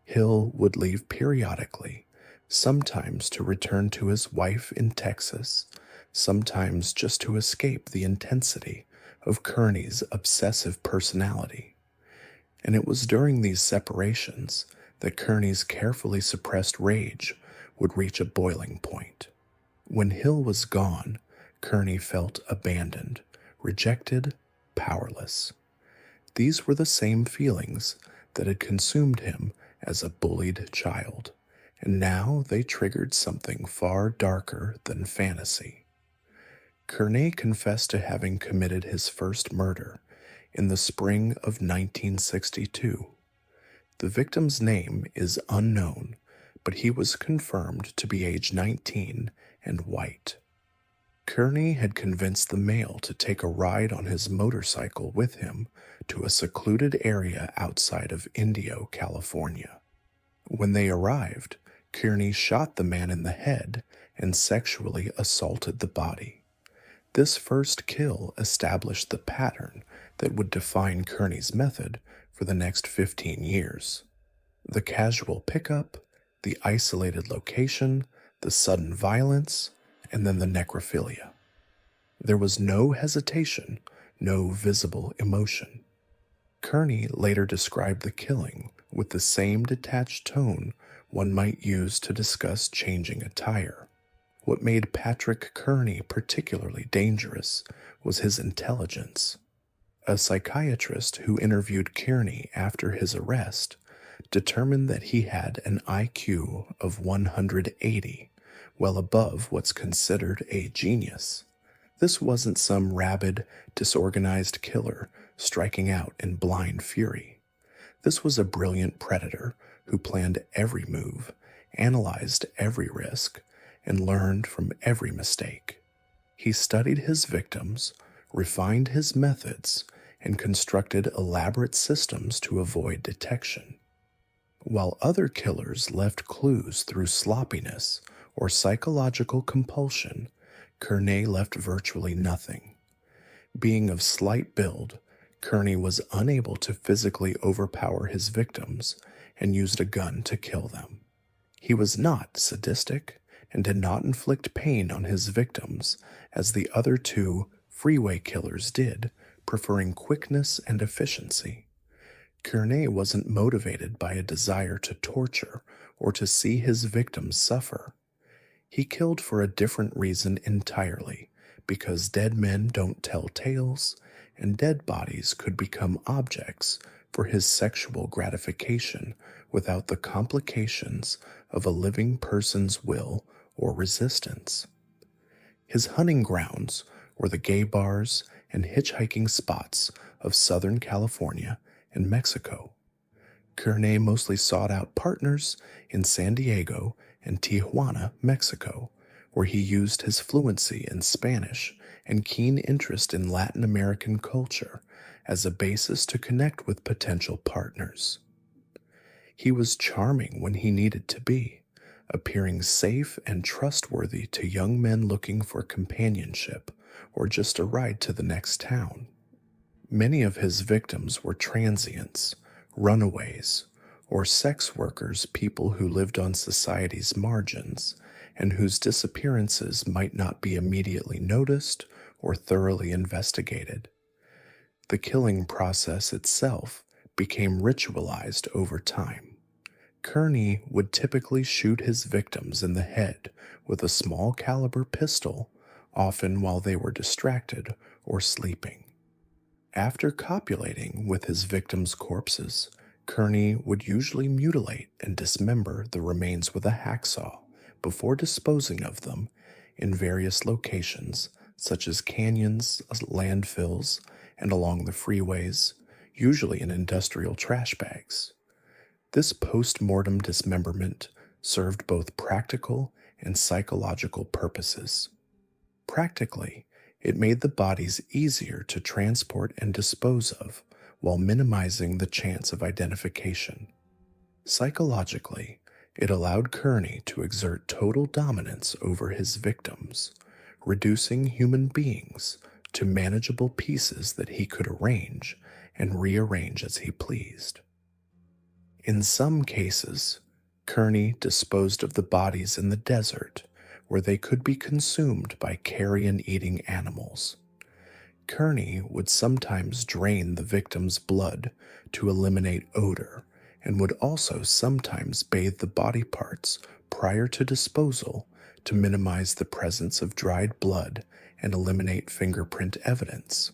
Hill would leave periodically, sometimes to return to his wife in Texas, sometimes just to escape the intensity of Kearney's obsessive personality. And it was during these separations that Kearney's carefully suppressed rage would reach a boiling point. When Hill was gone, Kearney felt abandoned, rejected, powerless. These were the same feelings that had consumed him as a bullied child, and now they triggered something far darker than fantasy. Kearney confessed to having committed his first murder in the spring of 1962. The victim's name is unknown, but he was confirmed to be age 19 and white. Kearney had convinced the male to take a ride on his motorcycle with him to a secluded area outside of Indio, California. When they arrived, Kearney shot the man in the head and sexually assaulted the body. This first kill established the pattern that would define Kearney's method for the next 15 years. The casual pickup, the isolated location, the sudden violence, and then the necrophilia. There was no hesitation, no visible emotion. Kearney later described the killing with the same detached tone one might use to discuss changing a tire. What made Patrick Kearney particularly dangerous was his intelligence. A psychiatrist who interviewed Kearney after his arrest determined that he had an IQ of 180, well above what's considered a genius. This wasn't some rabid, disorganized killer striking out in blind fury. This was a brilliant predator who planned every move, analyzed every risk, and learned from every mistake. He studied his victims, refined his methods, and constructed elaborate systems to avoid detection. While other killers left clues through sloppiness or psychological compulsion, Kearney left virtually nothing. Being of slight build, Kearney was unable to physically overpower his victims and used a gun to kill them. He was not sadistic and did not inflict pain on his victims as the other two freeway killers did, preferring quickness and efficiency. Kearney wasn't motivated by a desire to torture or to see his victims suffer. He killed for a different reason entirely, because dead men don't tell tales, and dead bodies could become objects for his sexual gratification without the complications of a living person's will or resistance. His hunting grounds were the gay bars and hitchhiking spots of Southern California and Mexico. Kearney mostly sought out partners in San Diego and Tijuana, Mexico, where he used his fluency in Spanish and keen interest in Latin American culture as a basis to connect with potential partners. He was charming when he needed to be, appearing safe and trustworthy to young men looking for companionship or just a ride to the next town. Many of his victims were transients, runaways, or sex workers, people who lived on society's margins and whose disappearances might not be immediately noticed or thoroughly investigated. The killing process itself became ritualized over time. Kearney would typically shoot his victims in the head with a small caliber pistol, often while they were distracted or sleeping. After copulating with his victims' corpses, Kearney would usually mutilate and dismember the remains with a hacksaw before disposing of them in various locations such as canyons, landfills, and along the freeways, usually in industrial trash bags. This post-mortem dismemberment served both practical and psychological purposes. Practically, it made the bodies easier to transport and dispose of while minimizing the chance of identification. Psychologically, It allowed Kearney to exert total dominance over his victims, reducing human beings to manageable pieces that he could arrange and rearrange as he pleased. In some cases, Kearney disposed of the bodies in the desert where they could be consumed by carrion-eating animals. Kearney would sometimes drain the victim's blood to eliminate odor and would also sometimes bathe the body parts prior to disposal to minimize the presence of dried blood and eliminate fingerprint evidence.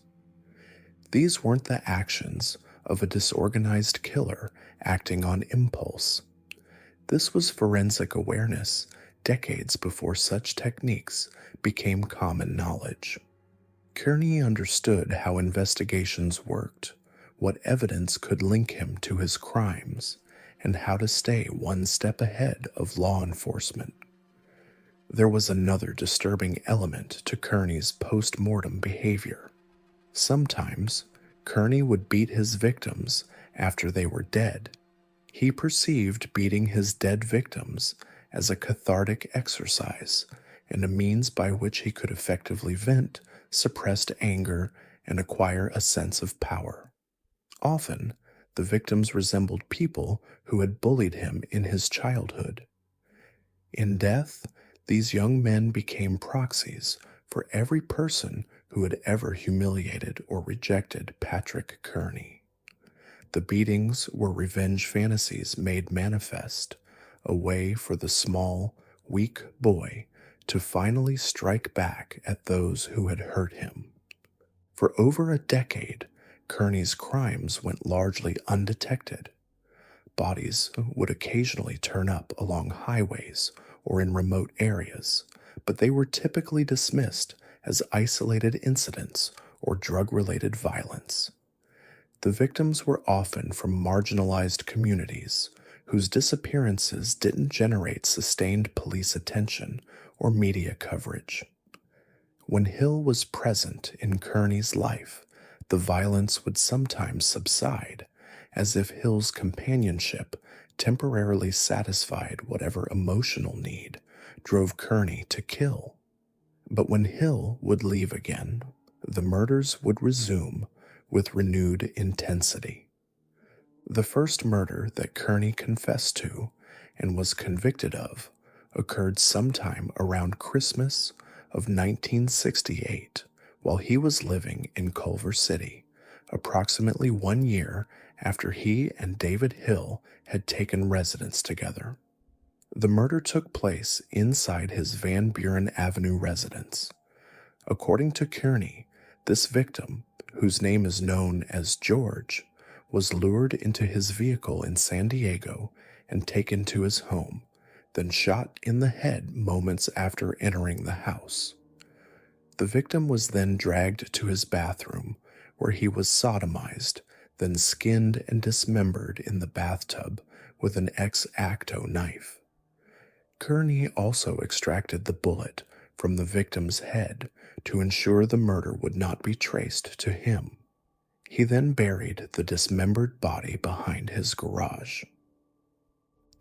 These weren't the actions of a disorganized killer acting on impulse. This was forensic awareness decades before such techniques became common knowledge. Kearney understood how investigations worked, what evidence could link him to his crimes, and how to stay one step ahead of law enforcement. There was another disturbing element to Kearney's post-mortem behavior. Sometimes, Kearney would beat his victims after they were dead. He perceived beating his dead victims as a cathartic exercise and a means by which he could effectively vent suppressed anger and acquire a sense of power. Often, the victims resembled people who had bullied him in his childhood. In death, these young men became proxies for every person who had ever humiliated or rejected Patrick Kearney. The beatings were revenge fantasies made manifest, a way for the small, weak boy to finally strike back at those who had hurt him. For over a decade, Kearney's crimes went largely undetected. Bodies would occasionally turn up along highways or in remote areas, but they were typically dismissed as isolated incidents or drug-related violence. The victims were often from marginalized communities whose disappearances didn't generate sustained police attention or media coverage. When Hill was present in Kearney's life, the violence would sometimes subside, as if Hill's companionship temporarily satisfied whatever emotional need drove Kearney to kill. But when Hill would leave again, the murders would resume with renewed intensity. The first murder that Kearney confessed to and was convicted of occurred sometime around Christmas of 1968 while he was living in Culver City, approximately 1 year after he and David Hill had taken residence together. The murder took place inside his Van Buren Avenue residence. According to Kearney, this victim, whose name is known as George, was lured into his vehicle in San Diego and taken to his home, then shot in the head moments after entering the house. The victim was then dragged to his bathroom, where he was sodomized, then skinned and dismembered in the bathtub with an X-Acto knife. Kearney also extracted the bullet from the victim's head to ensure the murder would not be traced to him. He then buried the dismembered body behind his garage.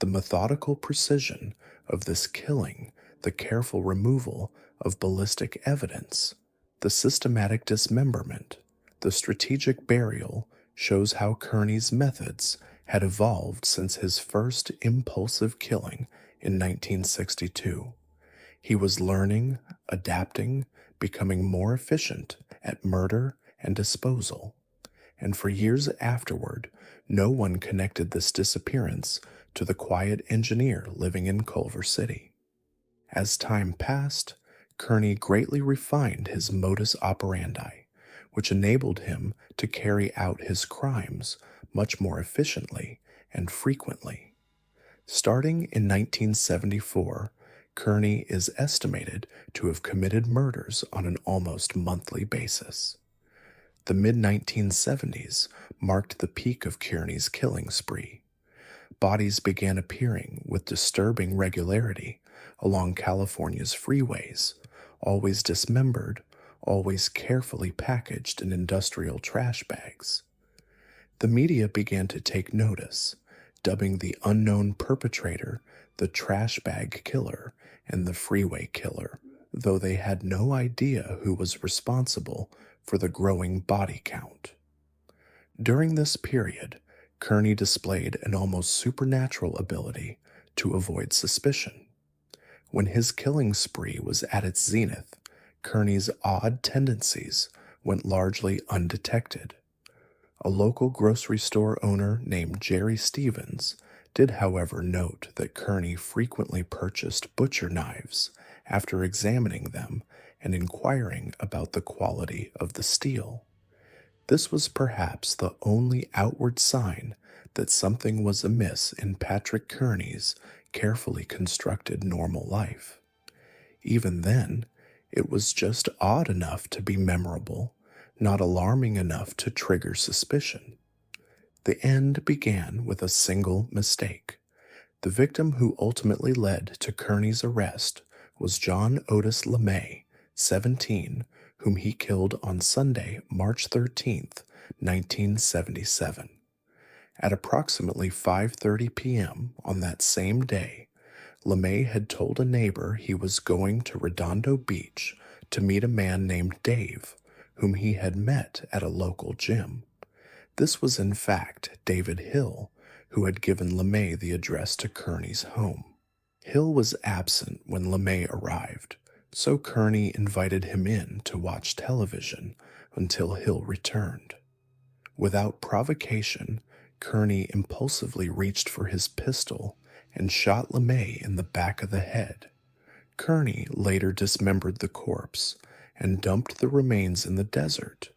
The methodical precision of this killing, the careful removal of ballistic evidence, the systematic dismemberment, the strategic burial shows how Kearney's methods had evolved since his first impulsive killing in 1962. He was learning, adapting, becoming more efficient at murder and disposal. And for years afterward, no one connected this disappearance to the quiet engineer living in Culver City. As time passed, Kearney greatly refined his modus operandi, which enabled him to carry out his crimes much more efficiently and frequently. Starting in 1974, Kearney is estimated to have committed murders on an almost monthly basis. The mid-1970s marked the peak of Kearney's killing spree. Bodies began appearing with disturbing regularity along California's freeways, always dismembered, always carefully packaged in industrial trash bags. The media began to take notice, dubbing the unknown perpetrator the trash bag killer and the freeway killer, though they had no idea who was responsible for the growing body count. During this period, Kearney displayed an almost supernatural ability to avoid suspicion. When his killing spree was at its zenith, Kearney's odd tendencies went largely undetected. A local grocery store owner named Jerry Stevens did, however, note that Kearney frequently purchased butcher knives after examining them and inquiring about the quality of the steel. This was perhaps the only outward sign that something was amiss in Patrick Kearney's carefully constructed normal life. Even then, it was just odd enough to be memorable, not alarming enough to trigger suspicion. The end began with a single mistake. The victim who ultimately led to Kearney's arrest was John Otis LeMay, 17, whom he killed on Sunday, March 13th, 1977. At approximately 5:30 p.m. on that same day, LeMay had told a neighbor he was going to Redondo Beach to meet a man named Dave, whom he had met at a local gym. This was in fact David Hill, who had given LeMay the address to Kearney's home. Hill was absent when LeMay arrived, so Kearney invited him in to watch television until Hill returned. Without provocation, Kearney impulsively reached for his pistol and shot LeMay in the back of the head. Kearney later dismembered the corpse and dumped the remains in the desert.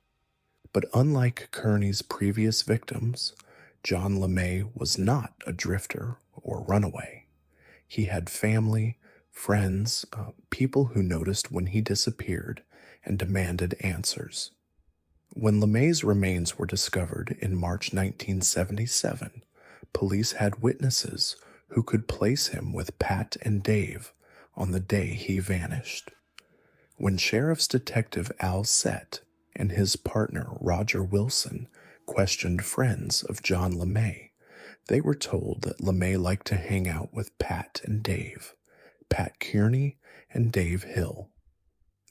But unlike Kearney's previous victims, John LeMay was not a drifter or runaway. He had family, friends, people who noticed when he disappeared and demanded answers. When LeMay's remains were discovered in March 1977, police had witnesses who could place him with Pat and Dave on the day he vanished. When Sheriff's Detective Al Sett and his partner Roger Wilson questioned friends of John LeMay, they were told that LeMay liked to hang out with Pat and Dave, Pat Kearney and Dave Hill.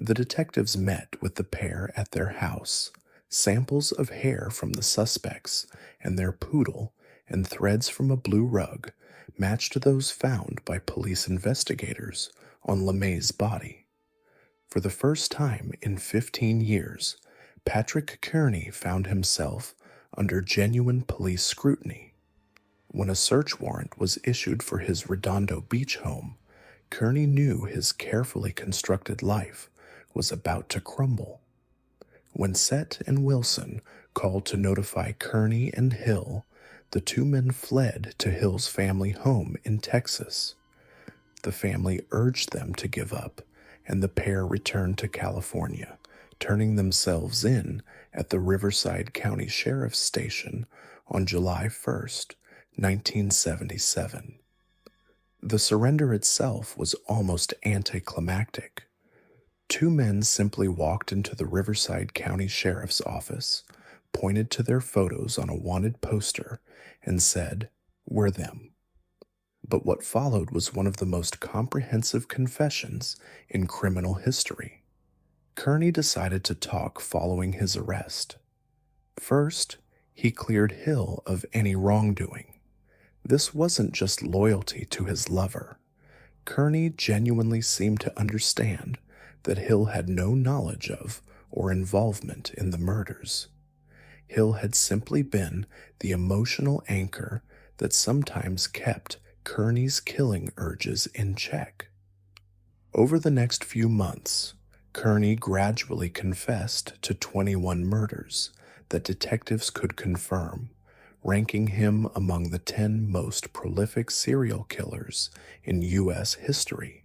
The detectives met with the pair at their house. Samples of hair from the suspects and their poodle and threads from a blue rug matched those found by police investigators on LeMay's body. For the first time in 15 years, Patrick Kearney found himself under genuine police scrutiny. When a search warrant was issued for his Redondo Beach home, Kearney knew his carefully constructed life was about to crumble. When Sett and Wilson called to notify Kearney and Hill, the two men fled to Hill's family home in Texas. The family urged them to give up, and the pair returned to California, turning themselves in at the Riverside County Sheriff's Station on July 1st, 1977. The surrender itself was almost anticlimactic. Two men simply walked into the Riverside County Sheriff's Office, pointed to their photos on a wanted poster, and said, "We're them." But what followed was one of the most comprehensive confessions in criminal history. Kearney decided to talk following his arrest. First, he cleared Hill of any wrongdoing. This wasn't just loyalty to his lover. Kearney genuinely seemed to understand that Hill had no knowledge of or involvement in the murders. Hill had simply been the emotional anchor that sometimes kept Kearney's killing urges in check. Over the next few months, Kearney gradually confessed to 21 murders that detectives could confirm, ranking him among the 10 most prolific serial killers in U.S. history.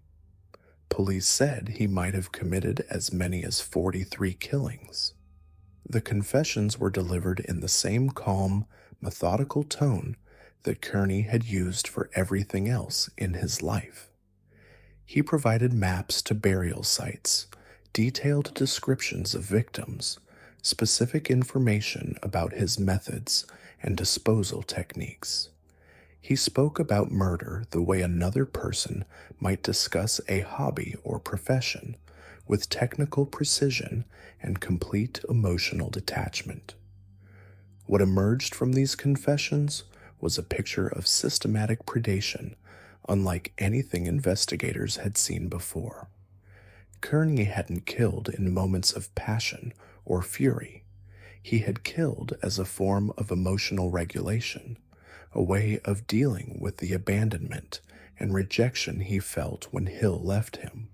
Police said he might have committed as many as 43 killings. The confessions were delivered in the same calm, methodical tone that Kearney had used for everything else in his life. He provided maps to burial sites, detailed descriptions of victims, specific information about his methods and disposal techniques. He spoke about murder the way another person might discuss a hobby or profession, with technical precision and complete emotional detachment. What emerged from these confessions was a picture of systematic predation, unlike anything investigators had seen before. Kearney hadn't killed in moments of passion or fury. He had killed as a form of emotional regulation, a way of dealing with the abandonment and rejection he felt when Hill left him.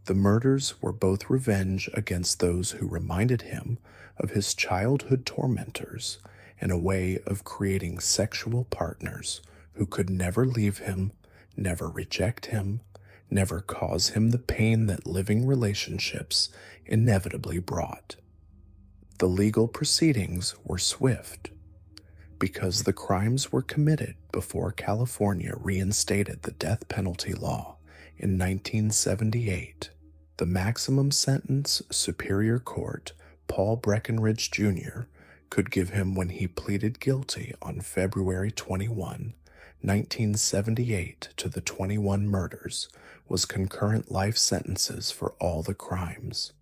The murders were both revenge against those who reminded him of his childhood tormentors and a way of creating sexual partners who could never leave him, never reject him, never cause him the pain that living relationships inevitably brought. The legal proceedings were swift. Because the crimes were committed before California reinstated the death penalty law in 1978, the maximum sentence Superior Court Paul Breckinridge Jr. could give him when he pleaded guilty on February 21, 1978 to the 21 murders was concurrent life sentences for all the crimes.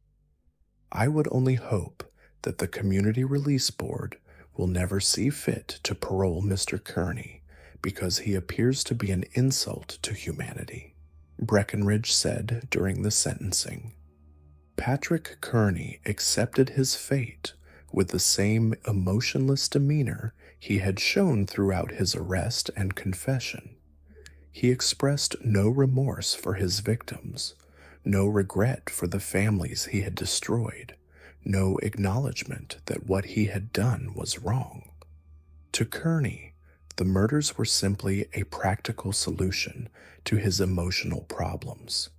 I would only hope that the Community Release Board will never see fit to parole Mr. Kearney because he appears to be an insult to humanity, Breckinridge said during the sentencing. Patrick Kearney accepted his fate with the same emotionless demeanor he had shown throughout his arrest and confession. He expressed no remorse for his victims, no regret for the families he had destroyed, no acknowledgement that what he had done was wrong. To Kearney, the murders were simply a practical solution to his emotional problems.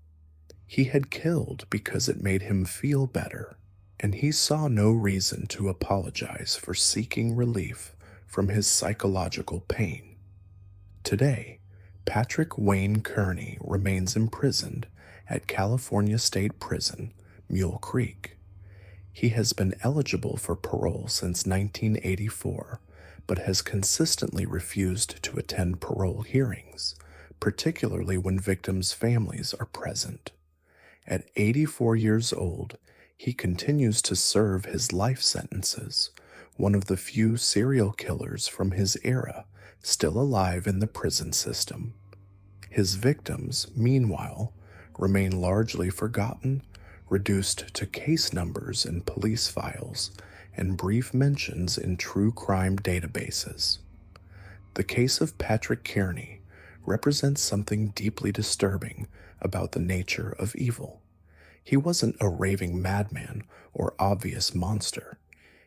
He had killed because it made him feel better, and he saw no reason to apologize for seeking relief from his psychological pain. Today, Patrick Wayne Kearney remains imprisoned at California State Prison, Mule Creek. He has been eligible for parole since 1984, but has consistently refused to attend parole hearings, particularly when victims' families are present. At 84 years old, he continues to serve his life sentences, one of the few serial killers from his era still alive in the prison system. His victims, meanwhile, remain largely forgotten, reduced to case numbers in police files and brief mentions in true crime databases. The case of Patrick Kearney represents something deeply disturbing about the nature of evil. He wasn't a raving madman or obvious monster.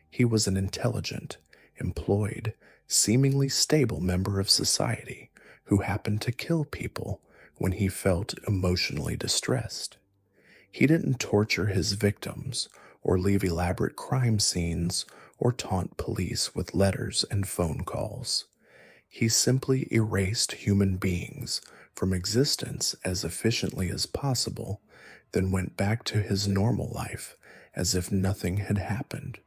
He was an intelligent, employed, seemingly stable member of society who happened to kill people when he felt emotionally distressed. He didn't torture his victims or leave elaborate crime scenes or taunt police with letters and phone calls. He simply erased human beings from existence as efficiently as possible, then went back to his normal life as if nothing had happened.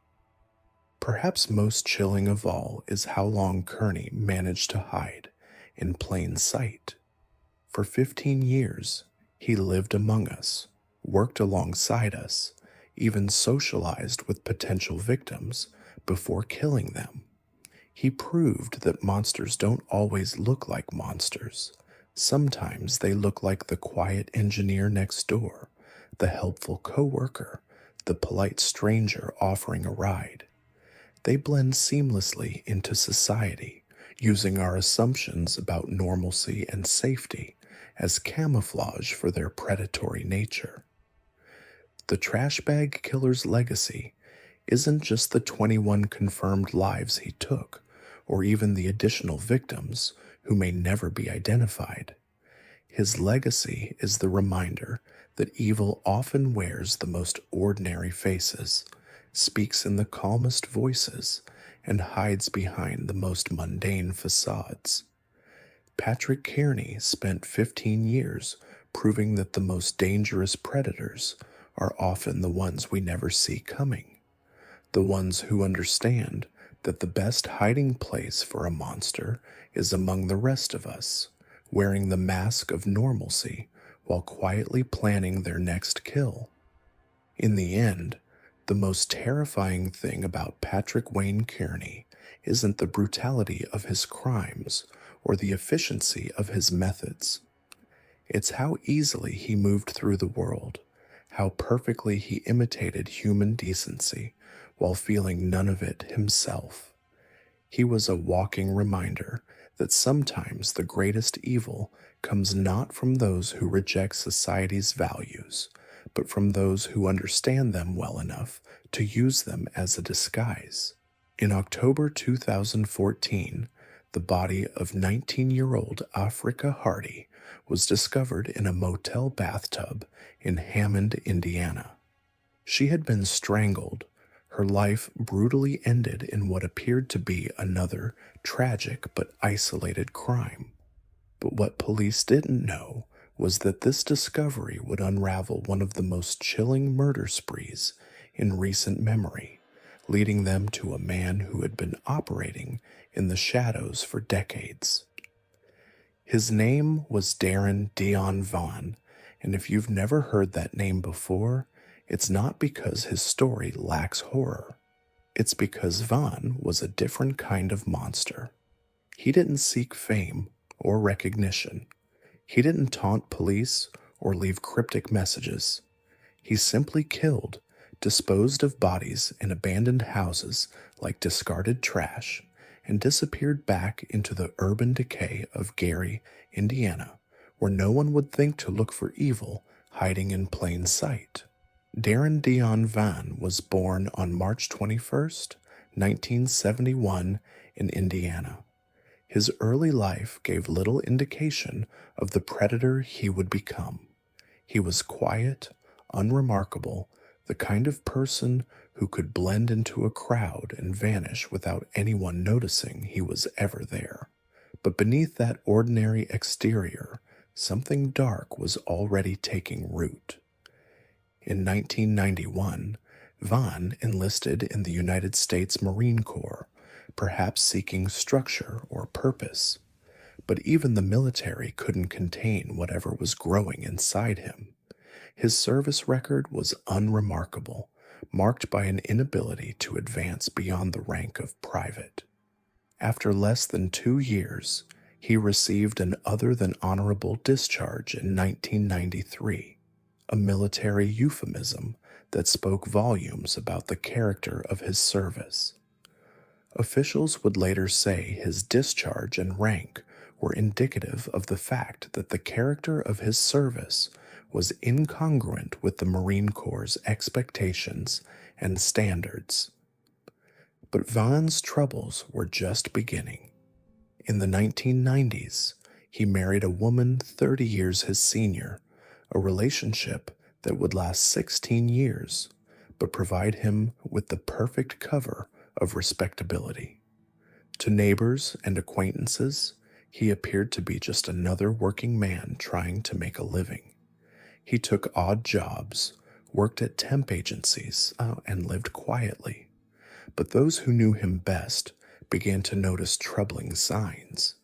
Perhaps most chilling of all is how long Kearney managed to hide in plain sight. For 15 years, he lived among us, worked alongside us, even socialized with potential victims before killing them. He proved that monsters don't always look like monsters. Sometimes they look like the quiet engineer next door, the helpful coworker, the polite stranger offering a ride. They blend seamlessly into society, using our assumptions about normalcy and safety as camouflage for their predatory nature. The trash bag killer's legacy isn't just the 21 confirmed lives he took, or even the additional victims who may never be identified. His legacy is the reminder that evil often wears the most ordinary faces, speaks in the calmest voices, and hides behind the most mundane facades. Patrick Kearney spent 15 years proving that the most dangerous predators are often the ones we never see coming, the ones who understand that the best hiding place for a monster is among the rest of us, wearing the mask of normalcy while quietly planning their next kill. In the end, the most terrifying thing about Patrick Wayne Kearney isn't the brutality of his crimes or the efficiency of his methods. It's how easily he moved through the world, how perfectly he imitated human decency while feeling none of it himself. He was a walking reminder that sometimes the greatest evil comes not from those who reject society's values, but from those who understand them well enough to use them as a disguise. In October 2014, the body of 19-year-old Africa Hardy was discovered in a motel bathtub in Hammond, Indiana. She had been strangled, her life brutally ended in what appeared to be another tragic but isolated crime. But what police didn't know was that this discovery would unravel one of the most chilling murder sprees in recent memory, leading them to a man who had been operating in the shadows for decades. His name was Darren Dion Vann, and if you've never heard that name before, it's not because his story lacks horror. It's because Vann was a different kind of monster. He didn't seek fame or recognition. He didn't taunt police or leave cryptic messages. He simply killed, disposed of bodies in abandoned houses like discarded trash, and disappeared back into the urban decay of Gary, Indiana, where no one would think to look for evil hiding in plain sight. Darren Dion Vann was born on March 21st, 1971, in Indiana. His early life gave little indication of the predator he would become. He was quiet, unremarkable, the kind of person who could blend into a crowd and vanish without anyone noticing he was ever there. But beneath that ordinary exterior, something dark was already taking root. In 1991, Vann enlisted in the United States Marine Corps, perhaps seeking structure or purpose. But even the military couldn't contain whatever was growing inside him. His service record was unremarkable, marked by an inability to advance beyond the rank of private. After less than 2 years, he received an other-than-honorable discharge in 1993, a military euphemism that spoke volumes about the character of his service. Officials would later say his discharge and rank were indicative of the fact that the character of his service was incongruent with the Marine Corps' expectations and standards. But Vann's troubles were just beginning. In the 1990s, he married a woman 30 years his senior, a relationship that would last 16 years, but provide him with the perfect cover of respectability. To neighbors and acquaintances, he appeared to be just another working man trying to make a living. He took odd jobs, worked at temp agencies, and lived quietly. But those who knew him best began to notice troubling signs.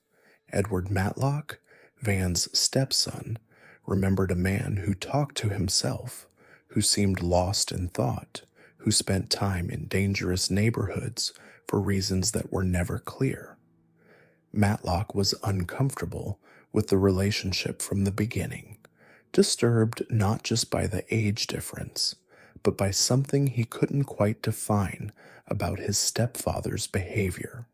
Edward Matlock, Vann's stepson, remembered a man who talked to himself, who seemed lost in thought, who spent time in dangerous neighborhoods for reasons that were never clear. Matlock was uncomfortable with the relationship from the beginning, disturbed not just by the age difference, but by something he couldn't quite define about his stepfather's behavior.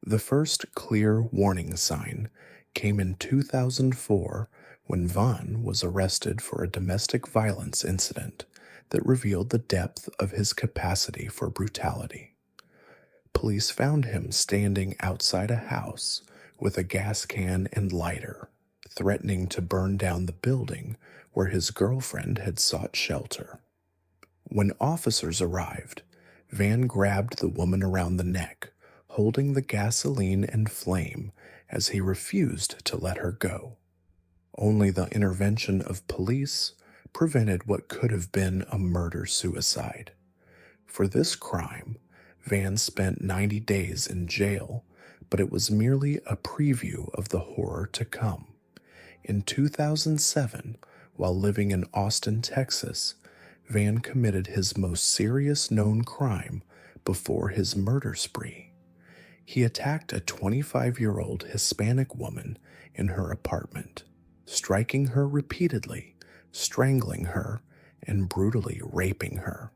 The first clear warning sign came in 2004 when Vann was arrested for a domestic violence incident that revealed the depth of his capacity for brutality. Police found him standing outside a house with a gas can and lighter, threatening to burn down the building where his girlfriend had sought shelter. When officers arrived, Vann grabbed the woman around the neck, holding the gasoline and flame as he refused to let her go. Only the intervention of police prevented what could have been a murder-suicide. For this crime, Vann spent 90 days in jail, but it was merely a preview of the horror to come. In 2007, while living in Austin, Texas, Vann committed his most serious known crime before his murder spree. He attacked a 25-year-old Hispanic woman in her apartment, striking her repeatedly, strangling her, and brutally raping her.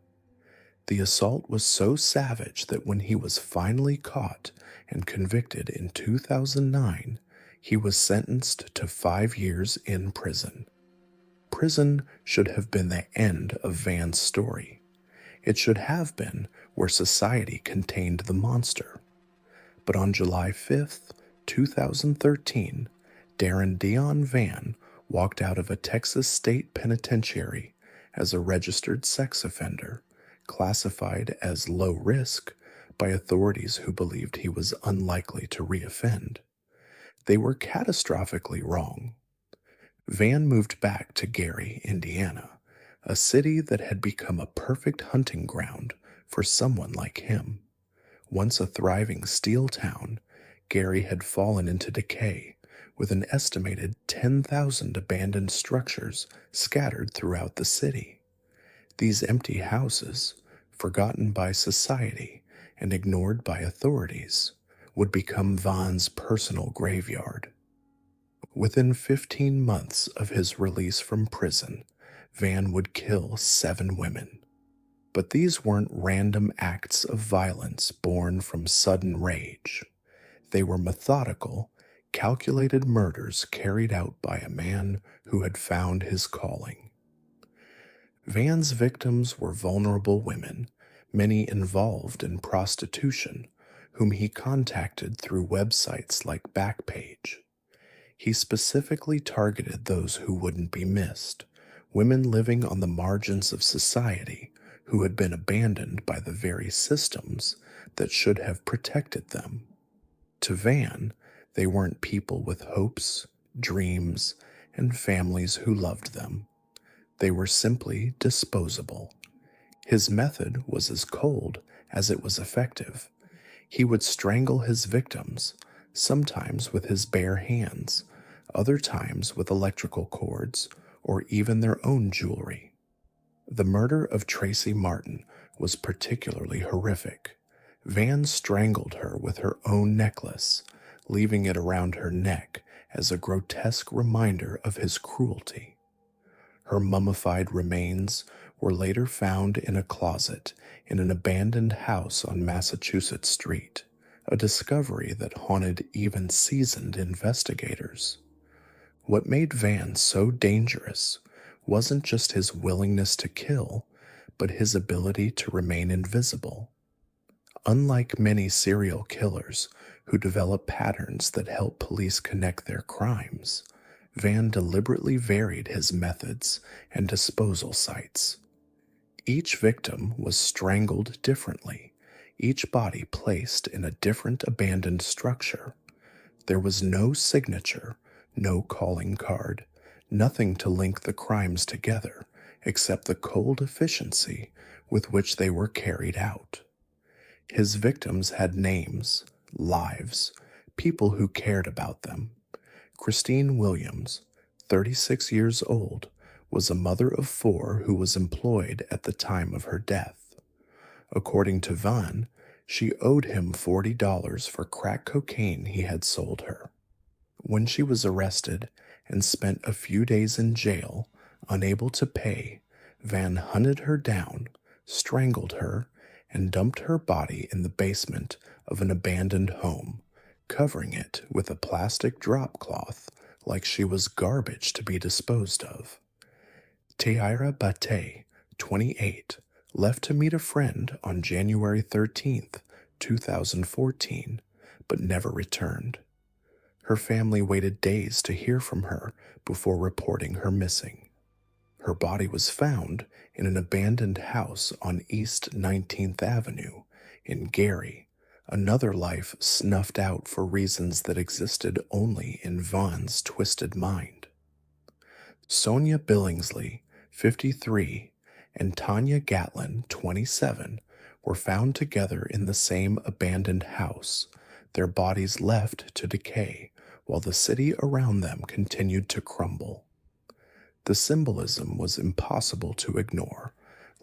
The assault was so savage that when he was finally caught and convicted in 2009, he was sentenced to 5 years in prison. Prison should have been the end of Vann's story. It should have been where society contained the monster. But on July 5th, 2013, Darren Dion Vann walked out of a Texas state penitentiary as a registered sex offender, classified as low risk by authorities who believed he was unlikely to reoffend. They were catastrophically wrong. Vann moved back to Gary, Indiana, a city that had become a perfect hunting ground for someone like him. Once a thriving steel town, Gary had fallen into decay, with an estimated 10,000 abandoned structures scattered throughout the city. These empty houses, forgotten by society and ignored by authorities, would become Vann's personal graveyard. Within 15 months of his release from prison, Vann would kill 7 women. But these weren't random acts of violence born from sudden rage. They were methodical, calculated murders carried out by a man who had found his calling. Vann's victims were vulnerable women, many involved in prostitution, whom he contacted through websites like Backpage. He specifically targeted those who wouldn't be missed, women living on the margins of society who had been abandoned by the very systems that should have protected them. To Vann, they weren't people with hopes, dreams, and families who loved them. They were simply disposable. His method was as cold as it was effective. He would strangle his victims, sometimes with his bare hands, other times with electrical cords, or even their own jewelry. The murder of Tracy Martin was particularly horrific. Vann strangled her with her own necklace, leaving it around her neck as a grotesque reminder of his cruelty. Her mummified remains were later found in a closet in an abandoned house on Massachusetts Street, a discovery that haunted even seasoned investigators. What made Vann so dangerous wasn't just his willingness to kill, but his ability to remain invisible. Unlike many serial killers who develop patterns that help police connect their crimes, Vann deliberately varied his methods and disposal sites. Each victim was strangled differently, each body placed in a different abandoned structure. There was no signature, no calling card, nothing to link the crimes together except the cold efficiency with which they were carried out. His victims had names, lives, people who cared about them. Christine Williams, 36 years old, was a mother of 4 who was employed at the time of her death. According to Vann, she owed him $40 for crack cocaine he had sold her. When she was arrested and spent a few days in jail, unable to pay, Vann hunted her down, strangled her, and dumped her body in the basement of an abandoned home, covering it with a plastic drop cloth like she was garbage to be disposed of. Eyler Bate, 28, left to meet a friend on January 13th, 2014, but never returned. Her family waited days to hear from her before reporting her missing. Her body was found in an abandoned house on East 19th Avenue in Gary, another life snuffed out for reasons that existed only in Vann's twisted mind. Sonia Billingsley, 53, and Tanya Gatlin, 27, were found together in the same abandoned house, their bodies left to decay while the city around them continued to crumble. The symbolism was impossible to ignore,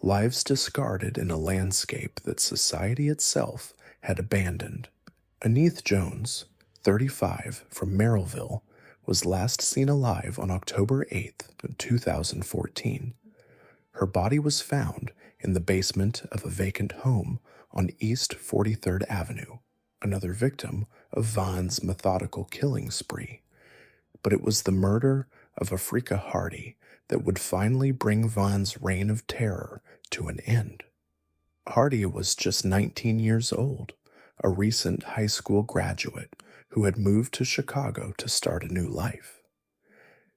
lives discarded in a landscape that society itself had abandoned. Aneth Jones, 35, from Merrillville, was last seen alive on October 8, 2014. Her body was found in the basement of a vacant home on East 43rd Avenue, another victim of Vann's methodical killing spree. But it was the murder of Afrika Harpe that would finally bring Vann's reign of terror to an end. Harpe was just 19 years old, a recent high school graduate who had moved to Chicago to start a new life.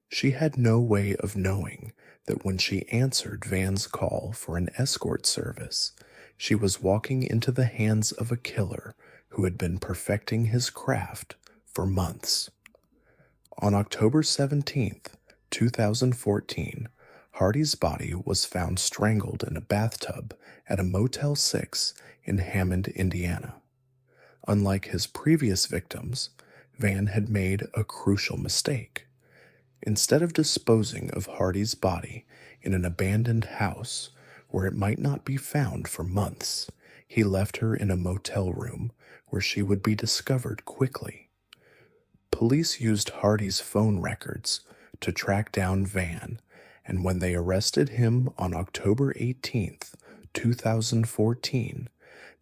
She had no way of knowing that when she answered Vann's call for an escort service, she was walking into the hands of a killer who had been perfecting his craft for months. On October 17th, 2014, Harpe's body was found strangled in a bathtub at a Motel 6 in Hammond, Indiana. Unlike his previous victims, Vann had made a crucial mistake. Instead of disposing of Harpe's body in an abandoned house where it might not be found for months, he left her in a motel room where she would be discovered quickly. Police used Harpe's phone records to track down Vann, and when they arrested him on October 18th, 2014,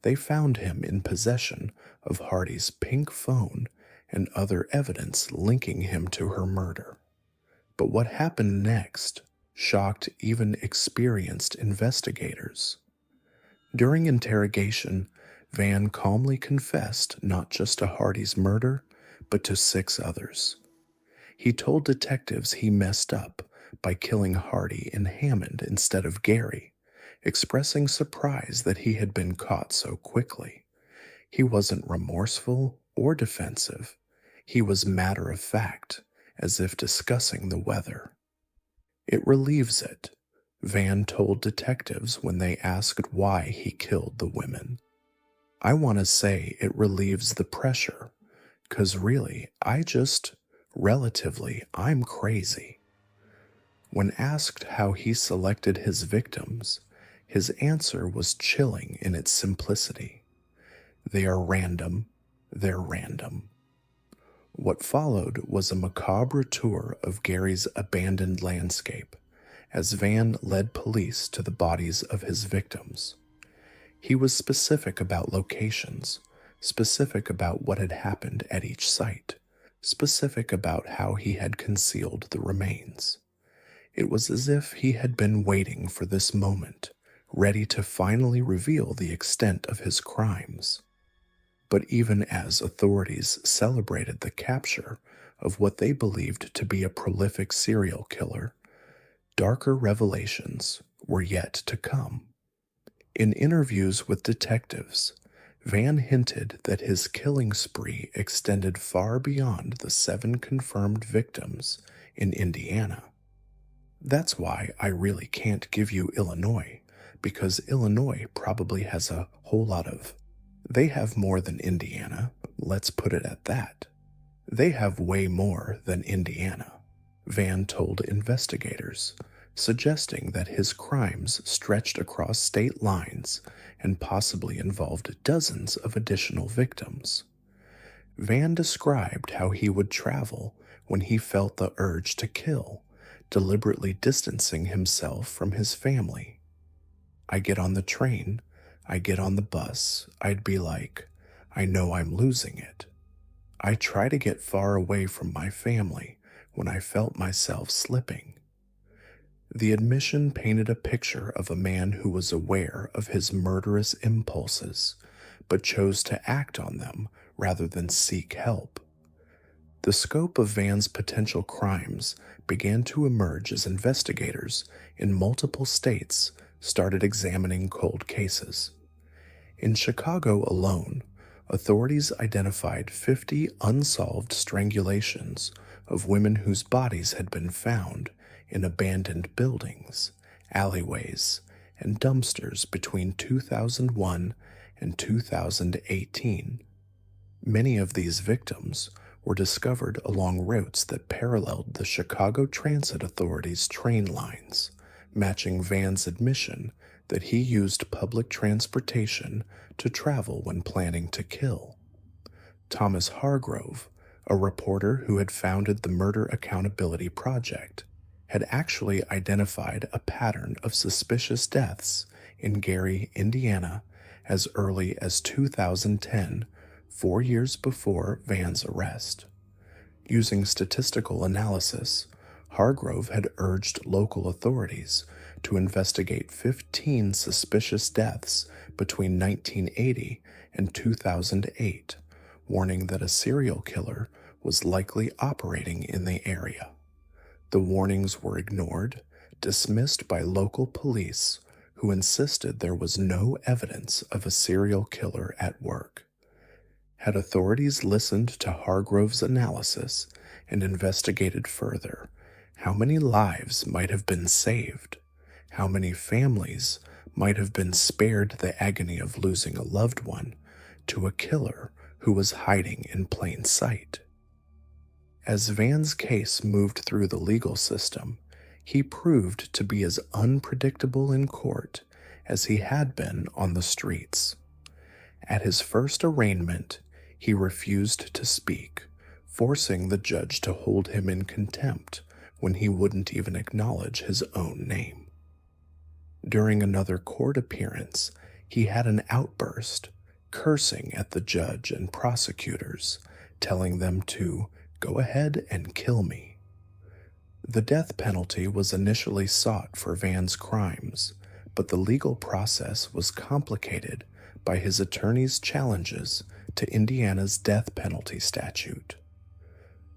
they found him in possession of Harpe's pink phone and other evidence linking him to her murder. But what happened next shocked even experienced investigators. During interrogation, Vann calmly confessed not just to Harpe's murder, but to 6 others. He told detectives he messed up by killing Harpe in Hammond instead of Gary, expressing surprise that he had been caught so quickly. He wasn't remorseful or defensive. He was matter of fact, as if discussing the weather. "It relieves it," Vann told detectives when they asked why he killed the women. "I want to say it relieves the pressure, 'cause really, I'm crazy." When asked how he selected his victims, his answer was chilling in its simplicity. "They are random, they're random." What followed was a macabre tour of Gary's abandoned landscape, as Vann led police to the bodies of his victims. He was specific about locations, specific about what had happened at each site, specific about how he had concealed the remains. It was as if he had been waiting for this moment, ready to finally reveal the extent of his crimes. But even as authorities celebrated the capture of what they believed to be a prolific serial killer, darker revelations were yet to come. In interviews with detectives, Vann hinted that his killing spree extended far beyond the 7 confirmed victims in Indiana. "That's why I really can't give you Illinois, because Illinois probably has a whole lot of... They have more than Indiana, let's put it at that. They have way more than Indiana," Vann told investigators, suggesting that his crimes stretched across state lines and possibly involved dozens of additional victims. Vann described how he would travel when he felt the urge to kill, deliberately distancing himself from his family. "I get on the train, I get on the bus, I'd be like, I know I'm losing it. I try to get far away from my family when I felt myself slipping." The admission painted a picture of a man who was aware of his murderous impulses, but chose to act on them rather than seek help. The scope of Vann's potential crimes began to emerge as investigators in multiple states started examining cold cases. In Chicago alone, authorities identified 50 unsolved strangulations of women whose bodies had been found in abandoned buildings, alleyways, and dumpsters between 2001 and 2018. Many of these victims were discovered along routes that paralleled the Chicago Transit Authority's train lines, matching Vann's admission that he used public transportation to travel when planning to kill. Thomas Hargrove, a reporter who had founded the Murder Accountability Project, had actually identified a pattern of suspicious deaths in Gary, Indiana, as early as 2010, 4 years before Vann's arrest. Using statistical analysis, Hargrove had urged local authorities to investigate 15 suspicious deaths between 1980 and 2008, warning that a serial killer was likely operating in the area. The warnings were ignored, dismissed by local police, who insisted there was no evidence of a serial killer at work. Had authorities listened to Hargrove's analysis and investigated further, how many lives might have been saved? How many families might have been spared the agony of losing a loved one to a killer who was hiding in plain sight? As Vann's case moved through the legal system, he proved to be as unpredictable in court as he had been on the streets. At his first arraignment, he refused to speak, forcing the judge to hold him in contempt when he wouldn't even acknowledge his own name. During another court appearance, he had an outburst, cursing at the judge and prosecutors, telling them to go ahead and kill me. The death penalty was initially sought for Vann's crimes, but the legal process was complicated by his attorney's challenges to Indiana's death penalty statute.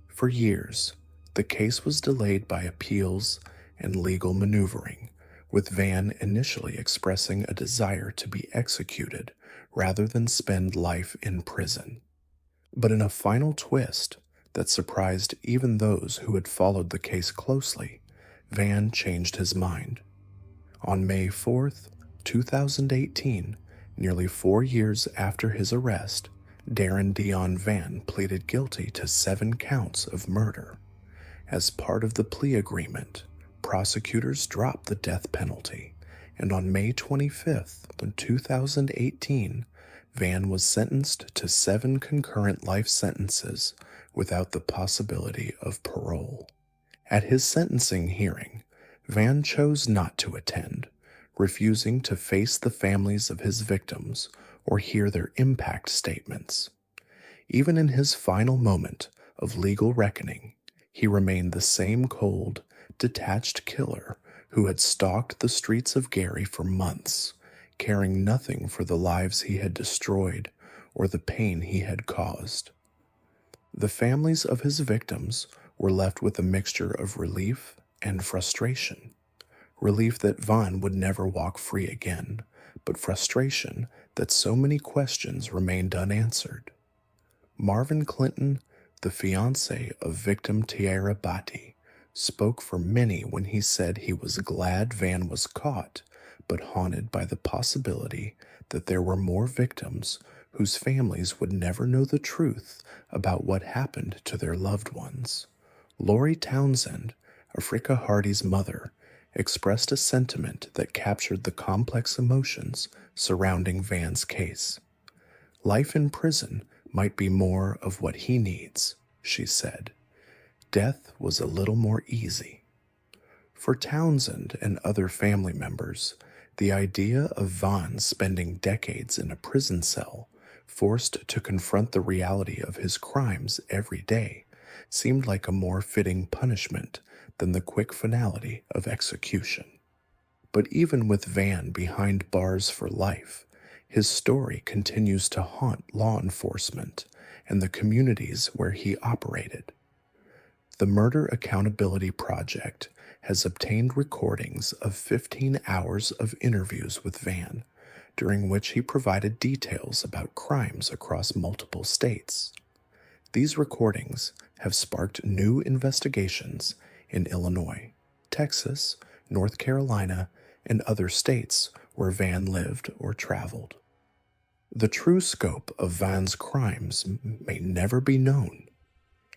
For years, the case was delayed by appeals and legal maneuvering, with Vann initially expressing a desire to be executed rather than spend life in prison. But in a final twist that surprised even those who had followed the case closely, Vann changed his mind. On May 4th, 2018, nearly 4 years after his arrest, Darren Dion Vann pleaded guilty to 7 counts of murder. As part of the plea agreement, prosecutors dropped the death penalty, and on May 25th, 2018, Vann was sentenced to 7 concurrent life sentences without the possibility of parole. At his sentencing hearing, Vann chose not to attend, refusing to face the families of his victims or hear their impact statements. Even in his final moment of legal reckoning, he remained the same cold, detached killer who had stalked the streets of Gary for months, caring nothing for the lives he had destroyed or the pain he had caused. The families of his victims were left with a mixture of relief and frustration. Relief that Vann would never walk free again, but frustration that so many questions remained unanswered. Marvin Clinton, the fiancé of victim Tiara Bati, spoke for many when he said he was glad Vann was caught, but haunted by the possibility that there were more victims whose families would never know the truth about what happened to their loved ones. Lori Townsend, Africa Hardy's mother, expressed a sentiment that captured the complex emotions surrounding Vann's case. Life in prison might be more of what he needs, she said. Death was a little more easy. For Townsend and other family members, the idea of Vann spending decades in a prison cell, forced to confront the reality of his crimes every day, seemed like a more fitting punishment than the quick finality of execution. But even with Vann behind bars for life, his story continues to haunt law enforcement and the communities where he operated. The Murder Accountability Project has obtained recordings of 15 hours of interviews with Vann, during which he provided details about crimes across multiple states. These recordings have sparked new investigations in Illinois, Texas, North Carolina, and other states where Vann lived or traveled. The true scope of Vann's crimes may never be known.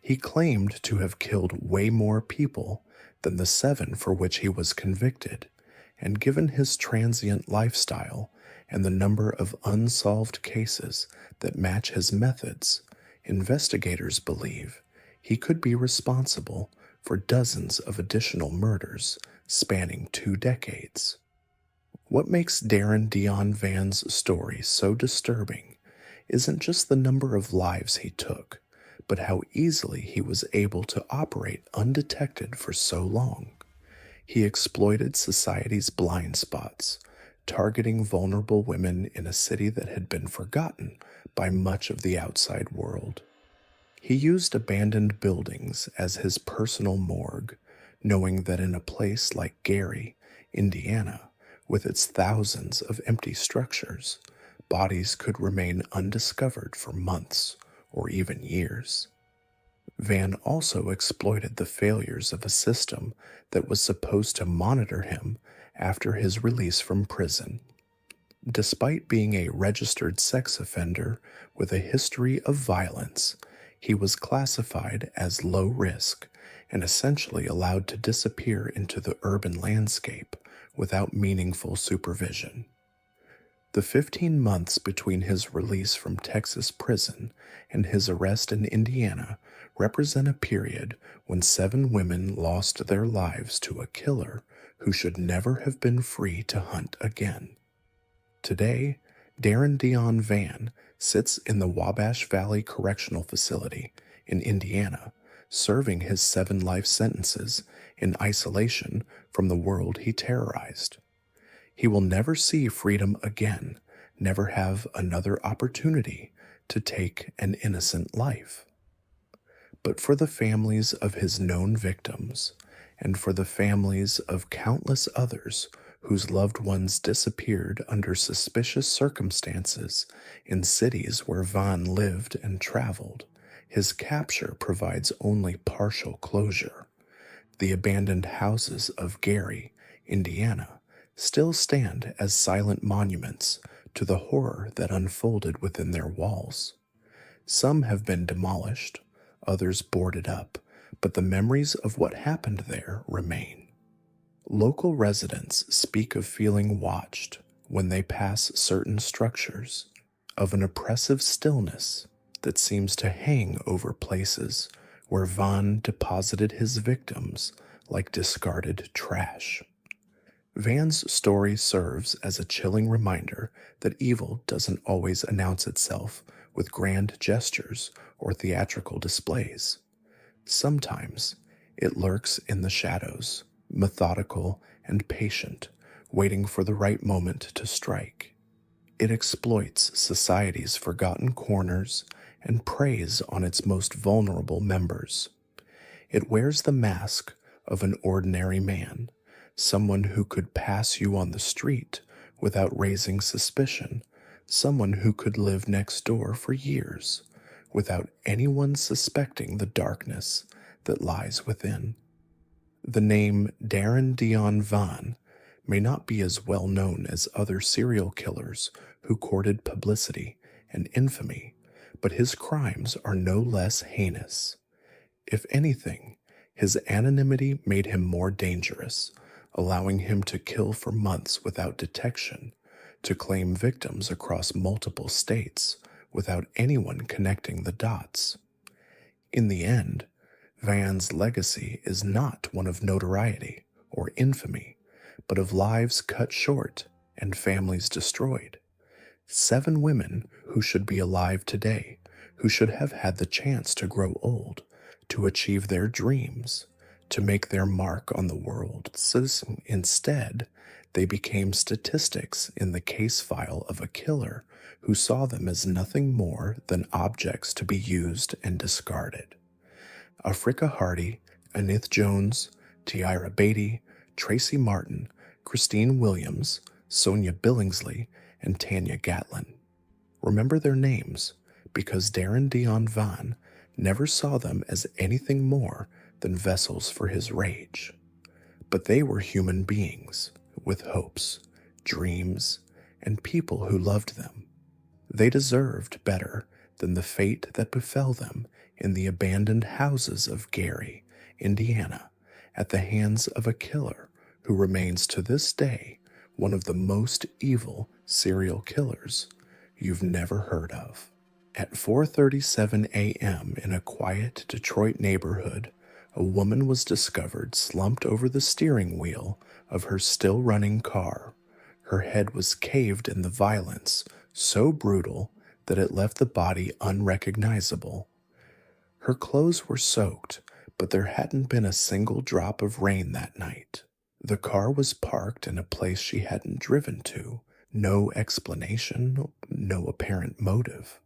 He claimed to have killed way more people than the 7 for which he was convicted, and given his transient lifestyle and the number of unsolved cases that match his methods, investigators believe he could be responsible for dozens of additional murders spanning 2 decades. What makes Darren Dion Vann's story so disturbing isn't just the number of lives he took, but how easily he was able to operate undetected for so long. He exploited society's blind spots, targeting vulnerable women in a city that had been forgotten by much of the outside world. He used abandoned buildings as his personal morgue, knowing that in a place like Gary, Indiana, with its thousands of empty structures, bodies could remain undiscovered for months or even years. Vann also exploited the failures of a system that was supposed to monitor him after his release from prison. Despite being a registered sex offender with a history of violence, he was classified as low risk and essentially allowed to disappear into the urban landscape without meaningful supervision. The 15 months between his release from Texas prison and his arrest in Indiana represent a period when 7 women lost their lives to a killer who should never have been free to hunt again. Today, Darren Dion Vann sits in the Wabash Valley Correctional Facility in Indiana, serving his 7 life sentences in isolation from the world he terrorized. He will never see freedom again, never have another opportunity to take an innocent life. But for the families of his known victims, and for the families of countless others whose loved ones disappeared under suspicious circumstances in cities where Vann lived and traveled, his capture provides only partial closure. The abandoned houses of Gary, Indiana, still stand as silent monuments to the horror that unfolded within their walls. Some have been demolished, others boarded up, but the memories of what happened there remain. Local residents speak of feeling watched when they pass certain structures, of an oppressive stillness that seems to hang over places where Vann deposited his victims like discarded trash. Vann's story serves as a chilling reminder that evil doesn't always announce itself with grand gestures or theatrical displays. Sometimes it lurks in the shadows, methodical and patient, waiting for the right moment to strike. It exploits society's forgotten corners and preys on its most vulnerable members. It wears the mask of an ordinary man, someone who could pass you on the street without raising suspicion, someone who could live next door for years without anyone suspecting the darkness that lies within. The name Darren Dion Vann may not be as well known as other serial killers who courted publicity and infamy, but his crimes are no less heinous. If anything, his anonymity made him more dangerous, allowing him to kill for months without detection, to claim victims across multiple states without anyone connecting the dots. In the end, Vann's legacy is not one of notoriety or infamy, but of lives cut short and families destroyed. 7 women who should be alive today, who should have had the chance to grow old, to achieve their dreams, to make their mark on the world. Instead, they became statistics in the case file of a killer who saw them as nothing more than objects to be used and discarded. Africa Hardy, Anith Jones, Tyra Beatty, Tracy Martin, Christine Williams, Sonia Billingsley, and Tanya Gatlin. Remember their names, because Darren Dion Vann never saw them as anything more than vessels for his rage. But they were human beings with hopes, dreams, and people who loved them. They deserved better than the fate that befell them in the abandoned houses of Gary, Indiana, at the hands of a killer who remains to this day one of the most evil serial killers you've never heard of. At 4:37 a.m. in a quiet Detroit neighborhood, a woman was discovered slumped over the steering wheel of her still-running car. Her head was caved in the violence so brutal that it left the body unrecognizable. Her clothes were soaked, but there hadn't been a single drop of rain that night. The car was parked in a place she hadn't driven to. No explanation, no apparent motive.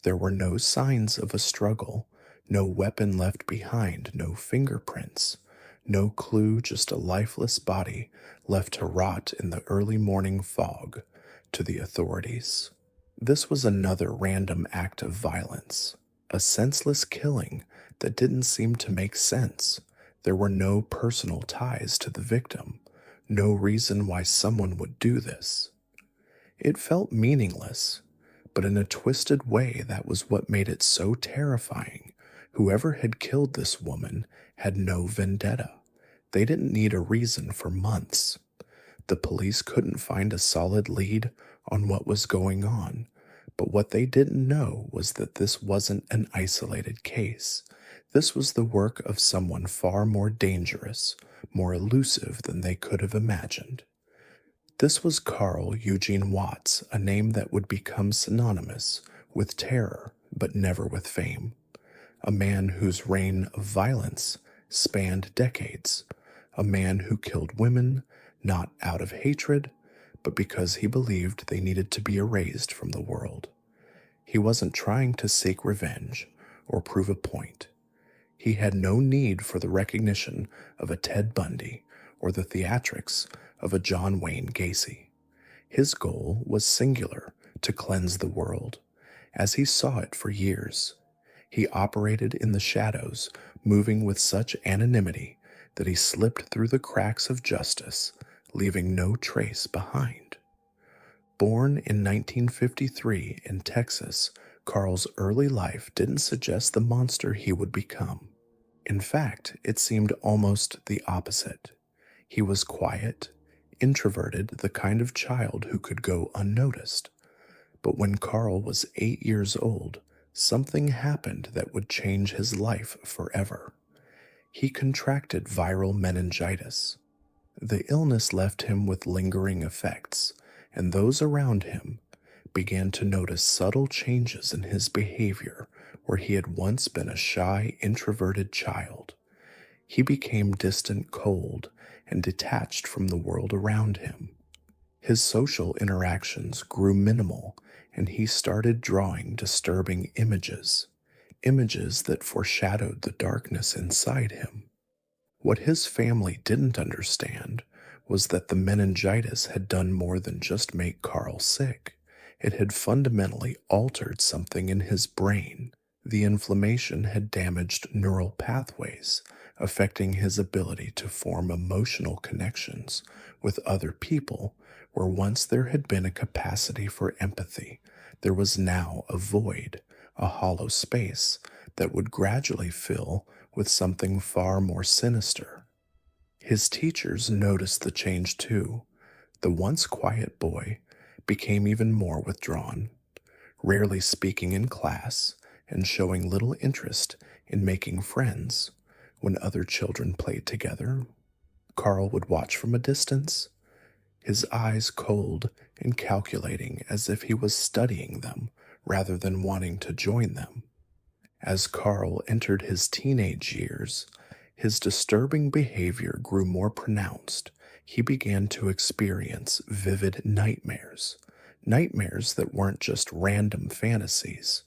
There were no signs of a struggle, no weapon left behind, no fingerprints, no clue, just a lifeless body left to rot in the early morning fog to the authorities. This was another random act of violence, a senseless killing that didn't seem to make sense. There were no personal ties to the victim, no reason why someone would do this. It felt meaningless, but in a twisted way that was what made it so terrifying. Whoever had killed this woman had no vendetta. They didn't need a reason for months. The police couldn't find a solid lead on what was going on, but what they didn't know was that this wasn't an isolated case. This was the work of someone far more dangerous, more elusive than they could have imagined. This was Carl Eugene Watts, a name that would become synonymous with terror, but never with fame. A man whose reign of violence spanned decades. A man who killed women, not out of hatred, but because he believed they needed to be erased from the world. He wasn't trying to seek revenge or prove a point. He had no need for the recognition of a Ted Bundy or the theatrics of a John Wayne Gacy. His goal was singular, to cleanse the world, as he saw it for years. He operated in the shadows, moving with such anonymity that he slipped through the cracks of justice, leaving no trace behind. Born in 1953 in Texas, Carl's early life didn't suggest the monster he would become. In fact, it seemed almost the opposite. He was quiet, introverted, the kind of child who could go unnoticed. But when Carl was 8 years old, something happened that would change his life forever. He contracted viral meningitis. The illness left him with lingering effects, and those around him began to notice subtle changes in his behavior where he had once been a shy, introverted child. He became distant, cold, and detached from the world around him. His social interactions grew minimal, and he started drawing disturbing images that foreshadowed the darkness inside him. What his family didn't understand was that the meningitis had done more than just make Carl sick. It had fundamentally altered something in his brain. The inflammation had damaged neural pathways, affecting his ability to form emotional connections with other people where once there had been a capacity for empathy. There was now a void, a hollow space that would gradually fill with something far more sinister. His teachers noticed the change too. The once quiet boy became even more withdrawn, rarely speaking in class and showing little interest in making friends. When other children played together, Carl would watch from a distance, his eyes cold and calculating as if he was studying them rather than wanting to join them. As Carl entered his teenage years, his disturbing behavior grew more pronounced. He began to experience vivid nightmares that weren't just random fantasies,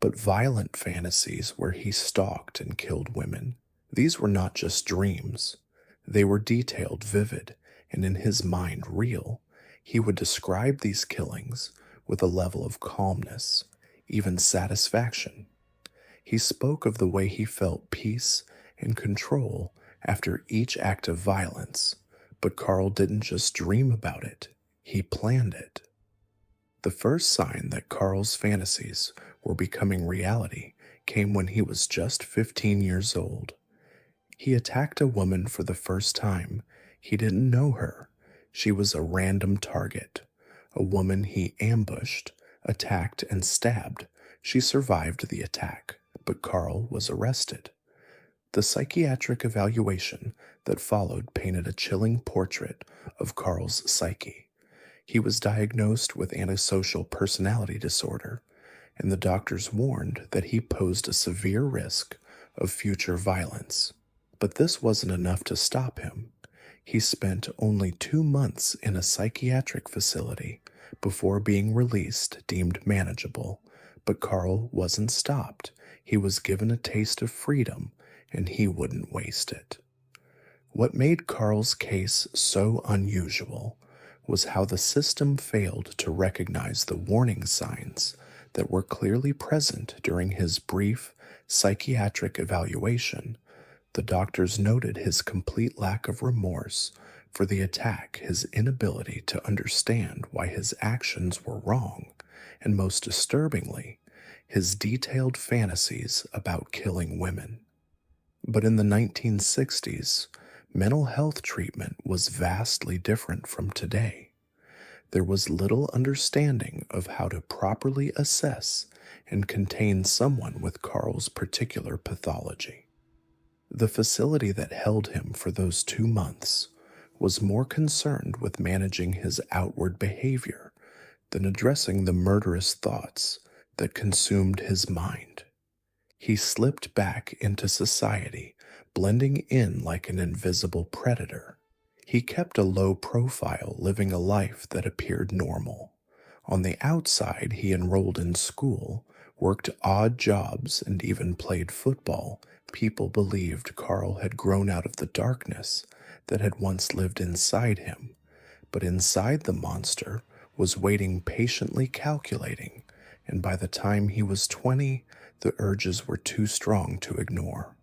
but violent fantasies where he stalked and killed women. These were not just dreams. They were detailed, vivid, and in his mind real. He would describe these killings with a level of calmness, even satisfaction. He spoke of the way he felt peace and control after each act of violence, But Carl didn't just dream about it, he planned it. The first sign that Carl's fantasies were becoming reality came when he was just 15 years old. He attacked a woman for the first time. He didn't know her. She was a random target. A woman he ambushed, attacked, and stabbed. She survived the attack, but Carl was arrested. The psychiatric evaluation that followed painted a chilling portrait of Carl's psyche. He was diagnosed with antisocial personality disorder, and the doctors warned that he posed a severe risk of future violence. But this wasn't enough to stop him. He spent only 2 months in a psychiatric facility before being released, deemed manageable. But Carl wasn't stopped. He was given a taste of freedom, and he wouldn't waste it. What made Carl's case so unusual was how the system failed to recognize the warning signs that were clearly present during his brief psychiatric evaluation. The doctors noted his complete lack of remorse for the attack, his inability to understand why his actions were wrong, and most disturbingly, his detailed fantasies about killing women. But in the 1960s, mental health treatment was vastly different from today. There was little understanding of how to properly assess and contain someone with Carl's particular pathology. The facility that held him for those 2 months was more concerned with managing his outward behavior than addressing the murderous thoughts that consumed his mind. He slipped back into society, blending in like an invisible predator. He kept a low profile, living a life that appeared normal. On the outside, he enrolled in school, worked odd jobs, and even played football. People believed Carl had grown out of the darkness that had once lived inside him, but inside the monster was waiting, patiently calculating, and by the time he was 20, the urges were too strong to ignore.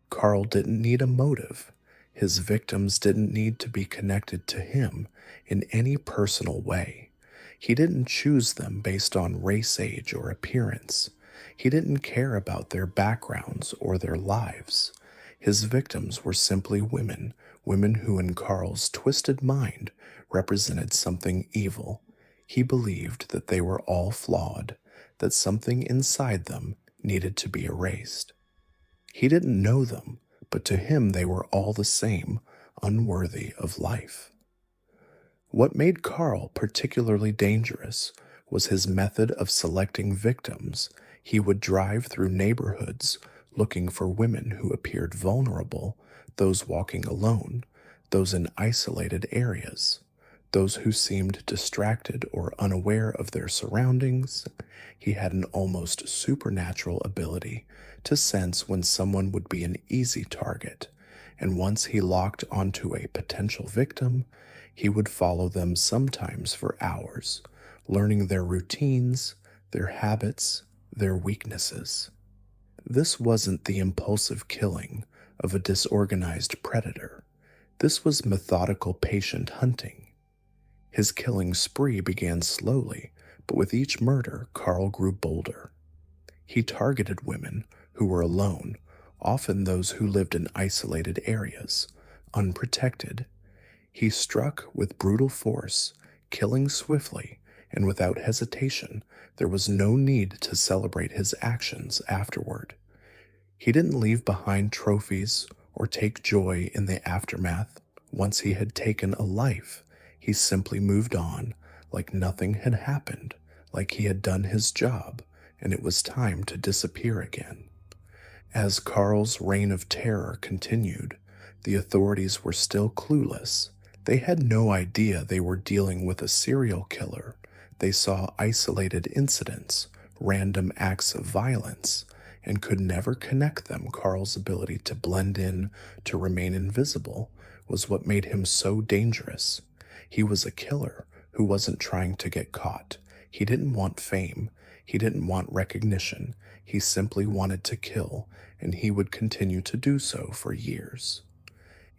Carl didn't need a motive. His victims didn't need to be connected to him in any personal way. He didn't choose them based on race, age, or appearance. He didn't care about their backgrounds or their lives. His victims were simply women, women who in Carl's twisted mind represented something evil. He believed that they were all flawed, that something inside them needed to be erased. He didn't know them, but to him they were all the same, unworthy of life. What made Carl particularly dangerous was his method of selecting victims. He would drive through neighborhoods looking for women who appeared vulnerable, those walking alone, those in isolated areas, those who seemed distracted or unaware of their surroundings. He had an almost supernatural ability to sense when someone would be an easy target, and once he locked onto a potential victim, he would follow them sometimes for hours, learning their routines, their habits, their weaknesses. This wasn't the impulsive killing of a disorganized predator. This was methodical, patient hunting. His killing spree began slowly, but with each murder, Carl grew bolder. He targeted women who were alone, often those who lived in isolated areas, unprotected. He struck with brutal force, killing swiftly and without hesitation. There was no need to celebrate his actions afterward. He didn't leave behind trophies or take joy in the aftermath. Once he had taken a life, he simply moved on like nothing had happened, like he had done his job, and it was time to disappear again. As Carl's reign of terror continued, the authorities were still clueless. They had no idea they were dealing with a serial killer. They saw isolated incidents, random acts of violence, and could never connect them. Carl's ability to blend in, to remain invisible, was what made him so dangerous. He was a killer who wasn't trying to get caught. He didn't want fame. He didn't want recognition. He simply wanted to kill, and he would continue to do so for years.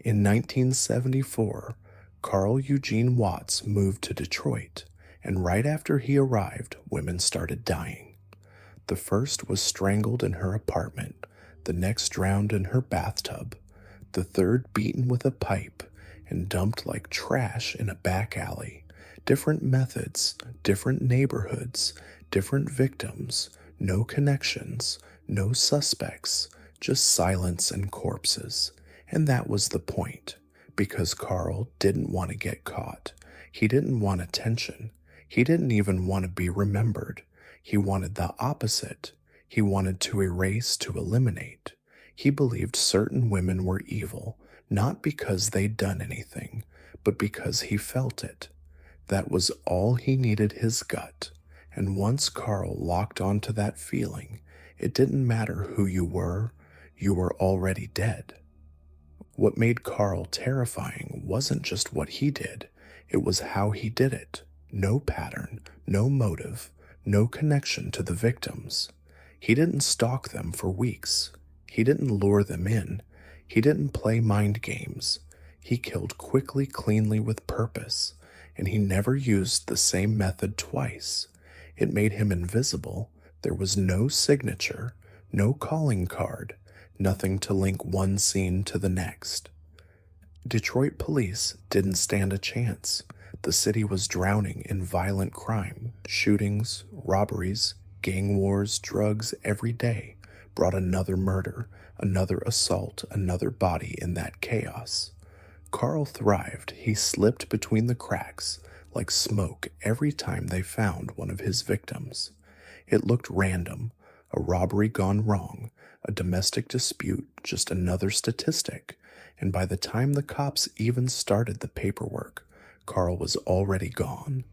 In 1974, Carl Eugene Watts moved to Detroit, and right after he arrived, women started dying. The first was strangled in her apartment, the next drowned in her bathtub, the third beaten with a pipe and dumped like trash in a back alley. Different methods, different neighborhoods, different victims, no connections, no suspects, just silence and corpses. And that was the point, because Carl didn't want to get caught. He didn't want attention. He didn't even want to be remembered. He wanted the opposite. He wanted to erase, to eliminate. He believed certain women were evil, not because they'd done anything, but because he felt it. That was all he needed, his gut. And once Carl locked onto that feeling, it didn't matter who you were already dead. What made Carl terrifying wasn't just what he did, it was how he did it. No pattern, no motive, no connection to the victims. He didn't stalk them for weeks. He didn't lure them in. He didn't play mind games. He killed quickly, cleanly, with purpose, and he never used the same method twice. It made him invisible. There was no signature, no calling card, nothing to link one scene to the next. Detroit police didn't stand a chance. The city was drowning in violent crime, shootings, robberies, gang wars, drugs. Every day brought another murder, another assault, another body in that chaos. Carl thrived. He slipped between the cracks like smoke every time they found one of his victims. It looked random, a robbery gone wrong, a domestic dispute, just another statistic, and by the time the cops even started the paperwork, Carl was already gone.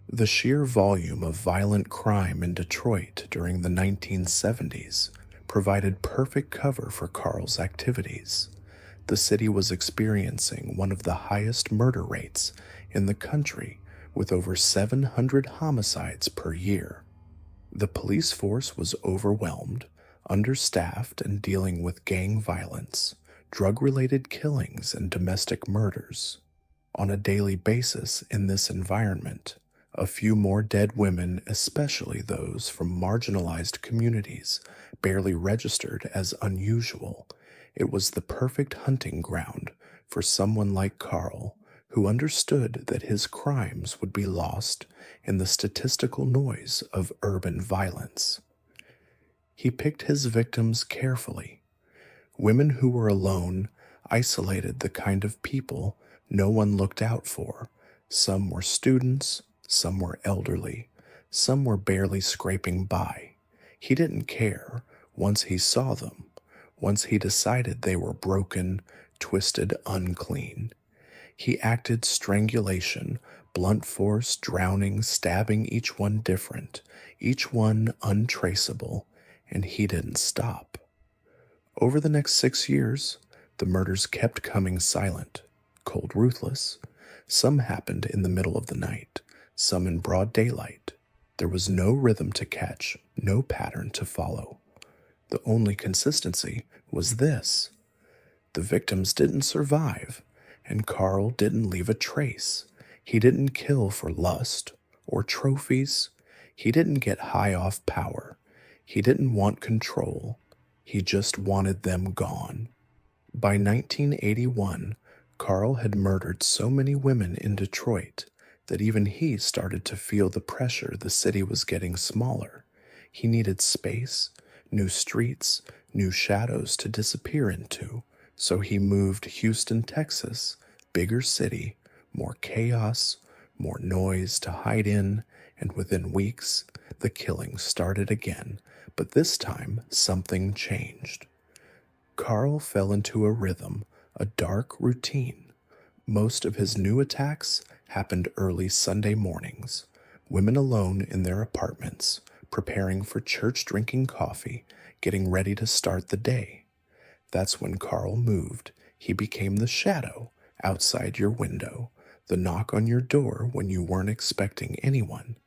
The sheer volume of violent crime in Detroit during the 1970s provided perfect cover for Carl's activities. The city was experiencing one of the highest murder rates in the country, with over 700 homicides per year. The police force was overwhelmed, understaffed, and dealing with gang violence, drug-related killings, and domestic murders. On a daily basis in this environment, a few more dead women, especially those from marginalized communities, barely registered as unusual. It was the perfect hunting ground for someone like Carl, who understood that his crimes would be lost in the statistical noise of urban violence. He picked his victims carefully. Women who were alone, isolated, the kind of people no one looked out for. Some were students, some were elderly, some were barely scraping by. He didn't care once he saw them, once he decided they were broken, twisted, unclean. He acted strangulation, blunt force, drowning, stabbing, each one different, each one untraceable, and he didn't stop. Over the next 6 years, the murders kept coming silent, cold, ruthless. Some happened in the middle of the night, some in broad daylight. There was no rhythm to catch, no pattern to follow. The only consistency was this: the victims didn't survive, and Carl didn't leave a trace. He didn't kill for lust or trophies. He didn't get high off power. He didn't want control. He just wanted them gone. By 1981, Carl had murdered so many women in Detroit that even he started to feel the pressure. The city was getting smaller. He needed space, new streets, new shadows to disappear into. So he moved to Houston, Texas, bigger city, more chaos, more noise to hide in, and within weeks, the killings started again. But this time, something changed. Carl fell into a rhythm, a dark routine. Most of his new attacks happened early Sunday mornings, women alone in their apartments, preparing for church, drinking coffee, getting ready to start the day. That's when Carl moved. He became the shadow outside your window, the knock on your door when you weren't expecting anyone.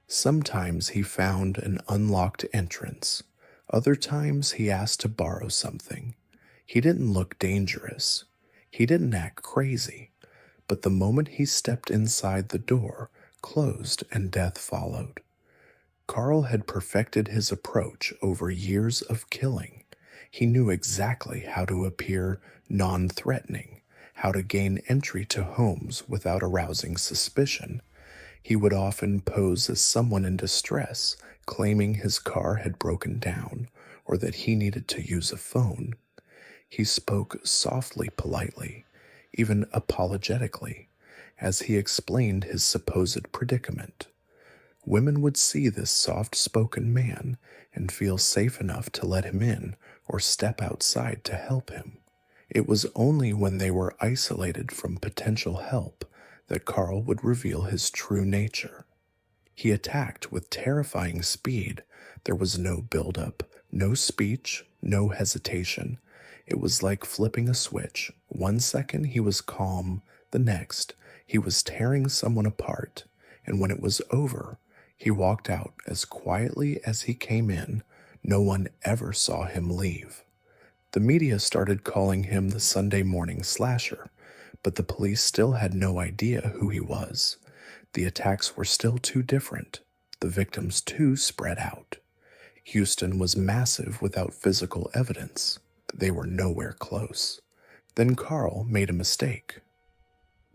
Sometimes he found an unlocked entrance. Other times he asked to borrow something. He didn't look dangerous. He didn't act crazy, but the moment he stepped inside, the door closed and death followed. Carl had perfected his approach over years of killing. He knew exactly how to appear non-threatening, how to gain entry to homes without arousing suspicion. He would often pose as someone in distress, claiming his car had broken down or that he needed to use a phone. He spoke softly, politely, even apologetically, as he explained his supposed predicament. Women would see this soft-spoken man and feel safe enough to let him in or step outside to help him. It was only when they were isolated from potential help that Carl would reveal his true nature. He attacked with terrifying speed. There was no build-up, no speech, no hesitation. It was like flipping a switch. 1 second he was calm, the next he was tearing someone apart, and when it was over, he walked out as quietly as he came in. No one ever saw him leave. The media started calling him the Sunday morning slasher, but the police still had no idea who he was. The attacks were still too different, the victims too spread out. Houston was massive without physical evidence. They were nowhere close. Then Carl made a mistake.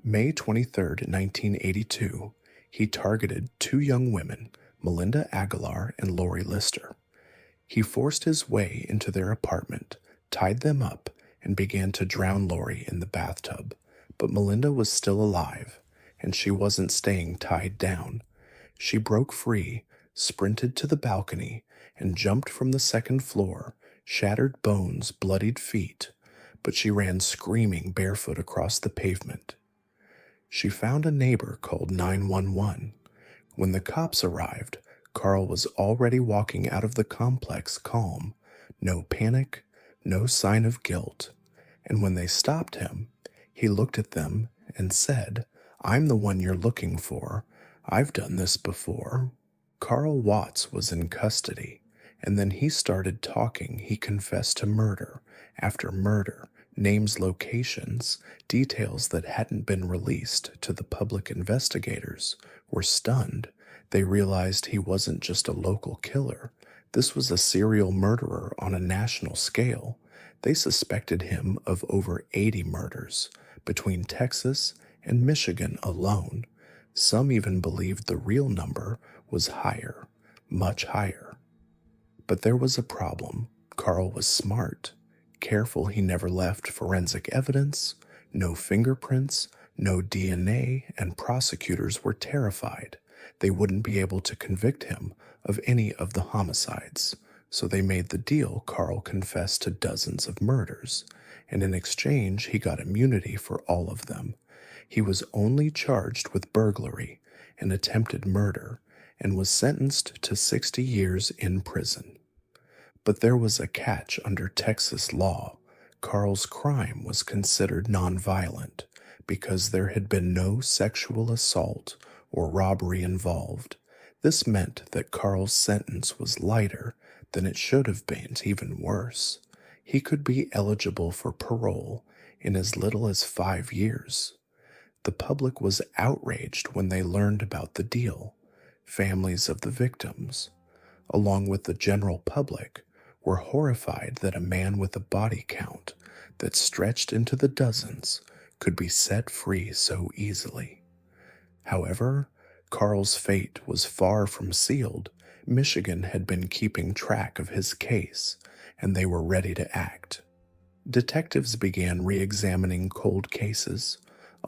May 23, 1982, he targeted 2 young women, Melinda Aguilar and Lori Lister. He forced his way into their apartment, tied them up, and began to drown Lori in the bathtub. But Melinda was still alive, and she wasn't staying tied down. She broke free, sprinted to the balcony, and jumped from the 2nd floor, shattered bones, bloodied feet, but she ran screaming barefoot across the pavement. She found a neighbor, called 911. When the cops arrived, Carl was already walking out of the complex calm, no panic, no sign of guilt. And when they stopped him, he looked at them and said, "I'm the one you're looking for. I've done this before." Carl Watts was in custody, and then he started talking. He confessed to murder after murder, names, locations, details that hadn't been released to the public. Investigators were stunned. They realized he wasn't just a local killer. This was a serial murderer on a national scale. They suspected him of over 80 murders between Texas and Michigan alone. Some even believed the real number was higher, much higher. But there was a problem. Carl was smart. Careful he never left forensic evidence, no fingerprints, no DNA, and prosecutors were terrified. They wouldn't be able to convict him of any of the homicides. So they made the deal. Carl confessed to dozens of murders, and in exchange he got immunity for all of them. He was only charged with burglary and attempted murder, and was sentenced to 60 years in prison. But there was a catch under Texas law. Carl's crime was considered nonviolent because there had been no sexual assault or robbery involved. This meant that Carl's sentence was lighter than it should have been, even worse. He could be eligible for parole in as little as 5 years. The public was outraged when they learned about the deal. Families of the victims, along with the general public, were horrified that a man with a body count that stretched into the dozens could be set free so easily. However, Carl's fate was far from sealed. Michigan had been keeping track of his case, and they were ready to act. Detectives began re-examining cold cases,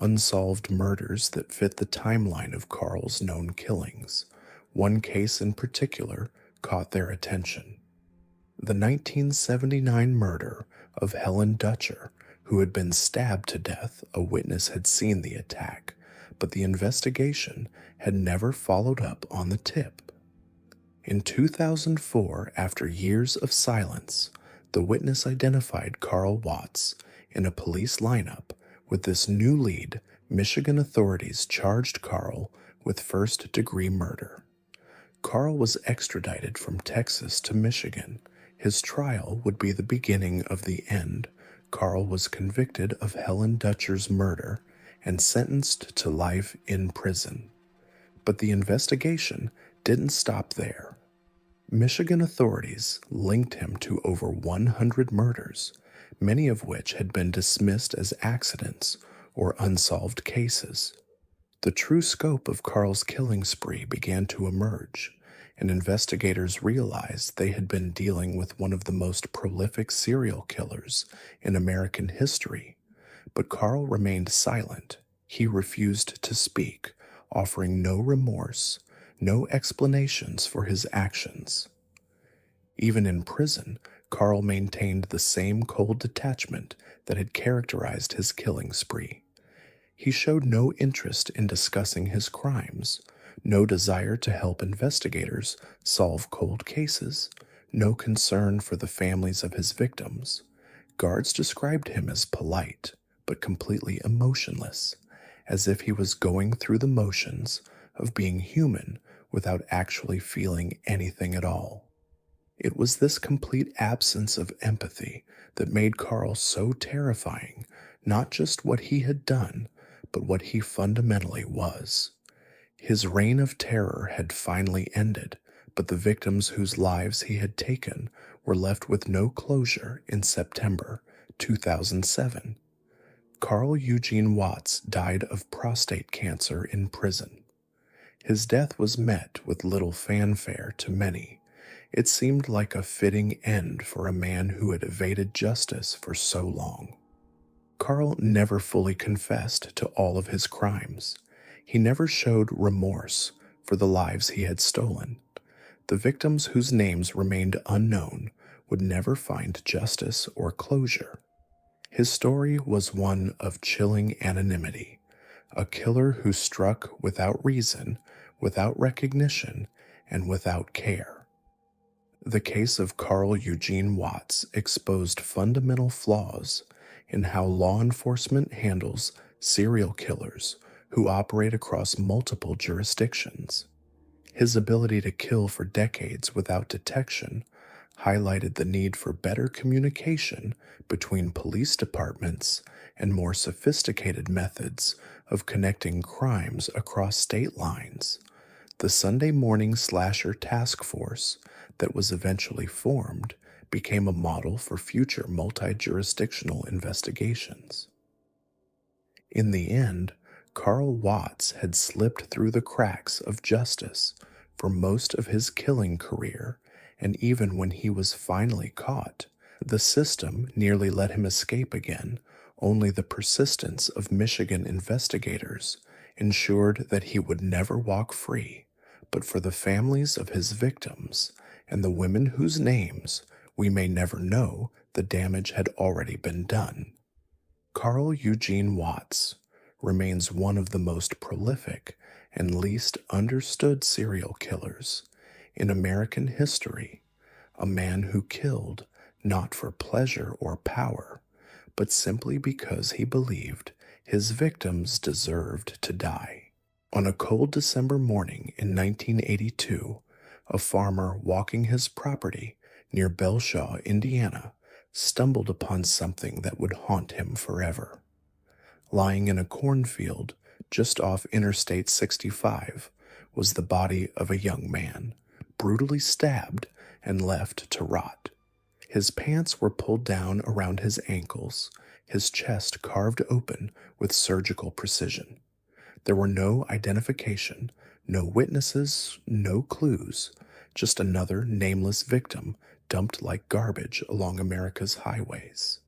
unsolved murders that fit the timeline of Carl's known killings. One case in particular caught their attention. The 1979 murder of Helen Dutcher, who had been stabbed to death. A witness had seen the attack, but the investigation had never followed up on the tip. In 2004, after years of silence, the witness identified Carl Watts in a police lineup. With this new lead, Michigan authorities charged Carl with first-degree murder. Carl was extradited from Texas to Michigan. His trial would be the beginning of the end. Carl was convicted of Helen Dutcher's murder and sentenced to life in prison. But the investigation didn't stop there. Michigan authorities linked him to over 100 murders, many of which had been dismissed as accidents or unsolved cases. The true scope of Carl's killing spree began to emerge, and investigators realized they had been dealing with one of the most prolific serial killers in American history. But Carl remained silent. He refused to speak, offering no remorse, no explanations for his actions. Even in prison, Carl maintained the same cold detachment that had characterized his killing spree. He showed no interest in discussing his crimes, no desire to help investigators solve cold cases, no concern for the families of his victims. Guards described him as polite, but completely emotionless, as if he was going through the motions of being human without actually feeling anything at all. It was this complete absence of empathy that made Carl so terrifying, not just what he had done, but what he fundamentally was. His reign of terror had finally ended, but the victims whose lives he had taken were left with no closure in September 2007. Carl Eugene Watts died of prostate cancer in prison. His death was met with little fanfare to many. It seemed like a fitting end for a man who had evaded justice for so long. Carl never fully confessed to all of his crimes. He never showed remorse for the lives he had stolen. The victims whose names remained unknown would never find justice or closure. His story was one of chilling anonymity, a killer who struck without reason, without recognition, and without care. The case of Carl Eugene Watts exposed fundamental flaws in how law enforcement handles serial killers who operate across multiple jurisdictions. His ability to kill for decades without detection highlighted the need for better communication between police departments and more sophisticated methods of connecting crimes across state lines. The Sunday Morning Slasher Task Force that was eventually formed became a model for future multi-jurisdictional investigations. In the end, Carl Watts had slipped through the cracks of justice for most of his killing career, and even when he was finally caught, the system nearly let him escape again. Only the persistence of Michigan investigators ensured that he would never walk free. But for the families of his victims and the women whose names we may never know, the damage had already been done. Carl Eugene Watts remains one of the most prolific and least understood serial killers in American history, a man who killed not for pleasure or power, but simply because he believed his victims deserved to die. On a cold December morning in 1982, a farmer walking his property near Belshaw, Indiana, stumbled upon something that would haunt him forever. Lying in a cornfield just off Interstate 65 was the body of a young man, brutally stabbed and left to rot. His pants were pulled down around his ankles, his chest carved open with surgical precision. There were no identification, no witnesses, no clues, just another nameless victim dumped like garbage along America's highways.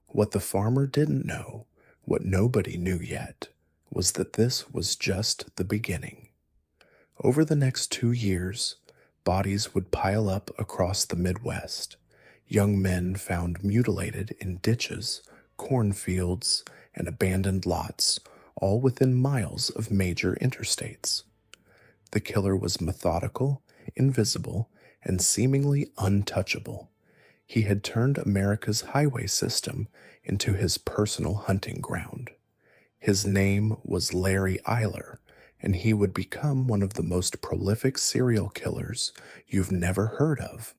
What the farmer didn't know, what nobody knew yet, was that this was just the beginning. Over the next 2 years, bodies would pile up across the Midwest. Young men found mutilated in ditches, cornfields, and abandoned lots, all within miles of major interstates. The killer was methodical, invisible, and seemingly untouchable. He had turned America's highway system into his personal hunting ground. His name was Larry Eyler, and he would become one of the most prolific serial killers you've never heard of.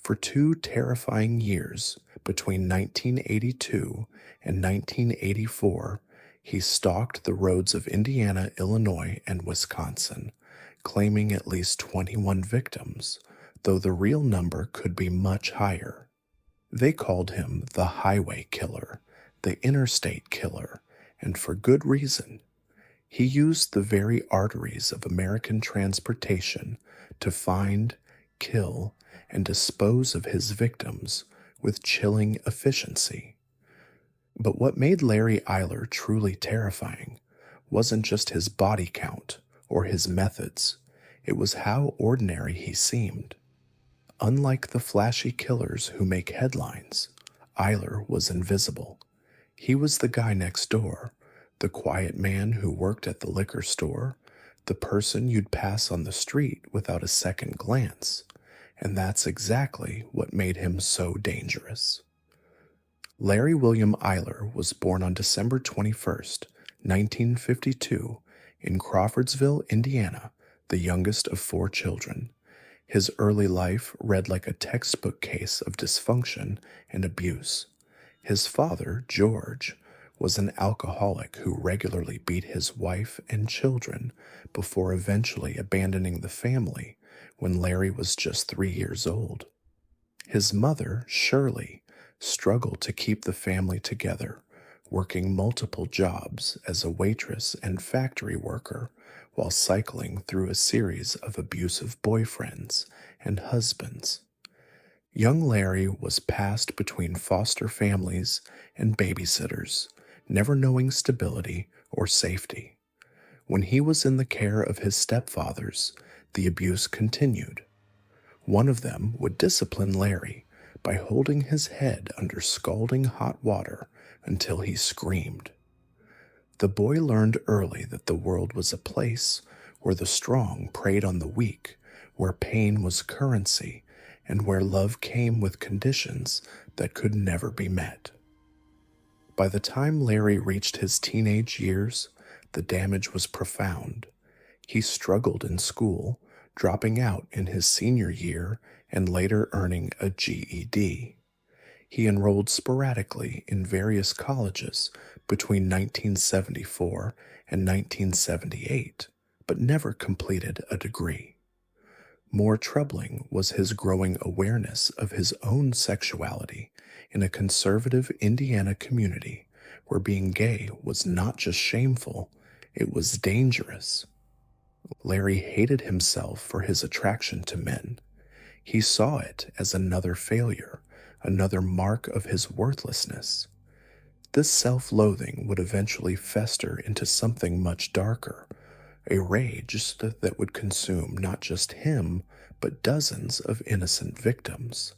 For 2 terrifying years, between 1982 and 1984, he stalked the roads of Indiana, Illinois, and Wisconsin, claiming at least 21 victims, though the real number could be much higher. They called him the highway killer, the interstate killer, and for good reason. He used the very arteries of American transportation to find, kill, and dispose of his victims with chilling efficiency. But what made Larry Eyler truly terrifying wasn't just his body count or his methods, it was how ordinary he seemed. Unlike the flashy killers who make headlines, Eyler was invisible. He was the guy next door, the quiet man who worked at the liquor store, the person you'd pass on the street without a second glance, and that's exactly what made him so dangerous. Larry William Eyler was born on December 21st, 1952, in Crawfordsville, Indiana, the youngest of 4 children. His early life read like a textbook case of dysfunction and abuse. His father, George, was an alcoholic who regularly beat his wife and children before eventually abandoning the family when Larry was just 3 years old. His mother, Shirley, struggled to keep the family together, working multiple jobs as a waitress and factory worker while cycling through a series of abusive boyfriends and husbands. Young Larry was passed between foster families and babysitters, never knowing stability or safety. When he was in the care of his stepfathers, the abuse continued. One of them would discipline Larry by holding his head under scalding hot water until he screamed. The boy learned early that the world was a place where the strong preyed on the weak, where pain was currency, and where love came with conditions that could never be met. By the time Larry reached his teenage years, the damage was profound. He struggled in school, dropping out in his senior year and later earning a GED. He enrolled sporadically in various colleges between 1974 and 1978, but never completed a degree. More troubling was his growing awareness of his own sexuality in a conservative Indiana community where being gay was not just shameful, it was dangerous. Larry hated himself for his attraction to men. He saw it as another failure, another mark of his worthlessness. This self-loathing would eventually fester into something much darker, a rage that would consume not just him, but dozens of innocent victims.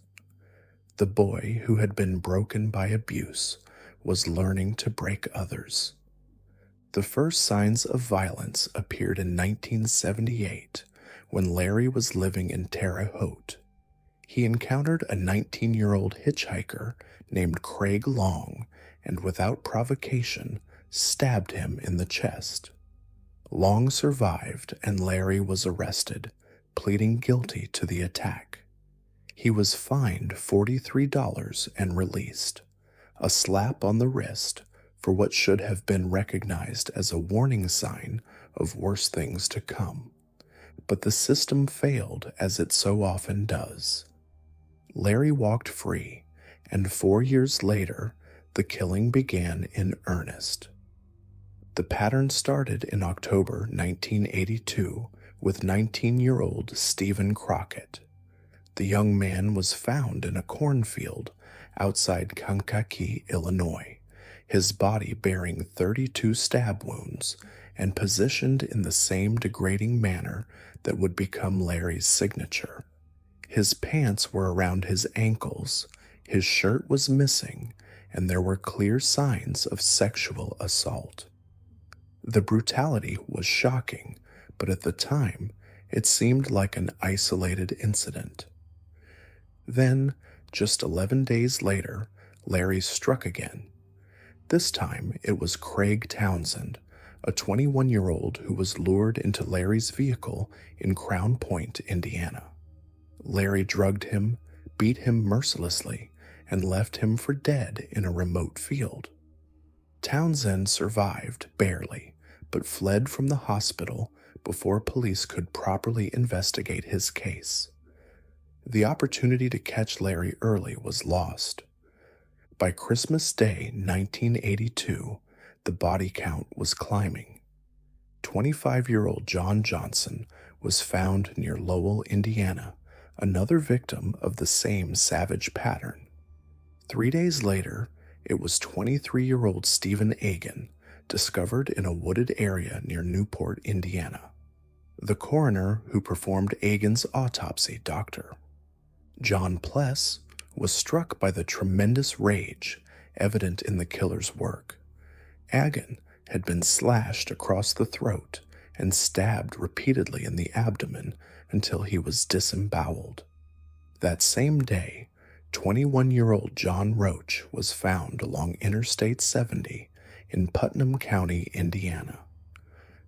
The boy who had been broken by abuse was learning to break others. The first signs of violence appeared in 1978 when Larry was living in Terre Haute. He encountered a 19-year-old hitchhiker named Craig Long and without provocation stabbed him in the chest. Long survived and Larry was arrested, pleading guilty to the attack. He was fined $43 and released, a slap on the wrist for what should have been recognized as a warning sign of worse things to come. But the system failed as it so often does. Larry walked free, and 4 years later, the killing began in earnest. The pattern started in October 1982 with 19-year-old Stephen Crockett. The young man was found in a cornfield outside Kankakee, Illinois, his body bearing 32 stab wounds and positioned in the same degrading manner that would become Larry's signature. His pants were around his ankles, his shirt was missing, and there were clear signs of sexual assault. The brutality was shocking, but at the time, it seemed like an isolated incident. Then, just 11 days later, Larry struck again. This time, it was Craig Townsend, a 21-year-old who was lured into Larry's vehicle in Crown Point, Indiana. Larry drugged him, beat him mercilessly and left him for dead in a remote field. Townsend survived, barely, but fled from the hospital before police could properly investigate his case. The opportunity to catch Larry early was lost. By Christmas Day 1982, the body count was climbing. 25-year-old John Johnson was found near Lowell, Indiana, another victim of the same savage pattern. 3 days later, it was 23-year-old Stephen Egan, discovered in a wooded area near Newport, Indiana. The coroner who performed Egan's autopsy, Dr. John Pless, was struck by the tremendous rage evident in the killer's work. Egan had been slashed across the throat and stabbed repeatedly in the abdomen until he was disemboweled. That same day, 21-year-old John Roach was found along Interstate 70 in Putnam County, Indiana.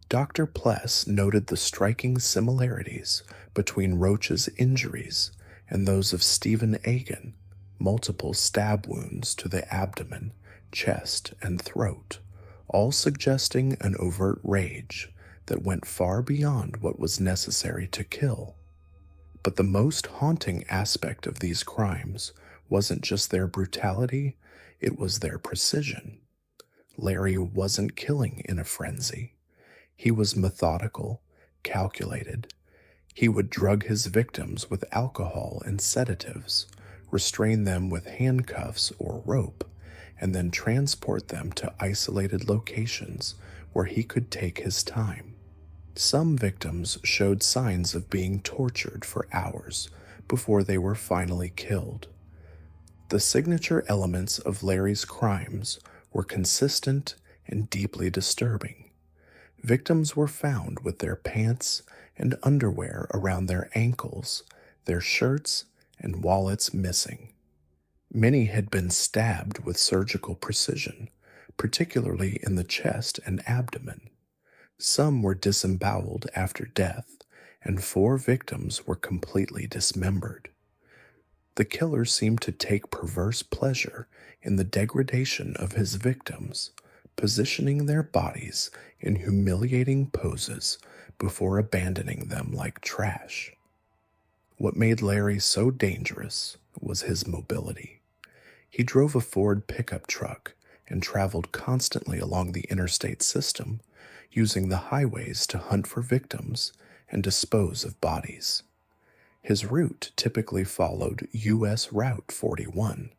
Dr. Pless noted the striking similarities between Roach's injuries and those of Stephen Egan, multiple stab wounds to the abdomen, chest, and throat, all suggesting an overt rage that went far beyond what was necessary to kill. But the most haunting aspect of these crimes wasn't just their brutality, it was their precision. Larry wasn't killing in a frenzy. He was methodical, calculated. He would drug his victims with alcohol and sedatives, restrain them with handcuffs or rope, and then transport them to isolated locations where he could take his time. Some victims showed signs of being tortured for hours before they were finally killed. The signature elements of Larry's crimes were consistent and deeply disturbing. Victims were found with their pants and underwear around their ankles, their shirts and wallets missing. Many had been stabbed with surgical precision, particularly in the chest and abdomen. Some were disemboweled after death, and 4 victims were completely dismembered. The killer seemed to take perverse pleasure in the degradation of his victims, positioning their bodies in humiliating poses before abandoning them like trash. What made Larry so dangerous was his mobility. He drove a Ford pickup truck and traveled constantly along the interstate system, using the highways to hunt for victims and dispose of bodies. His route typically followed U.S. Route 41,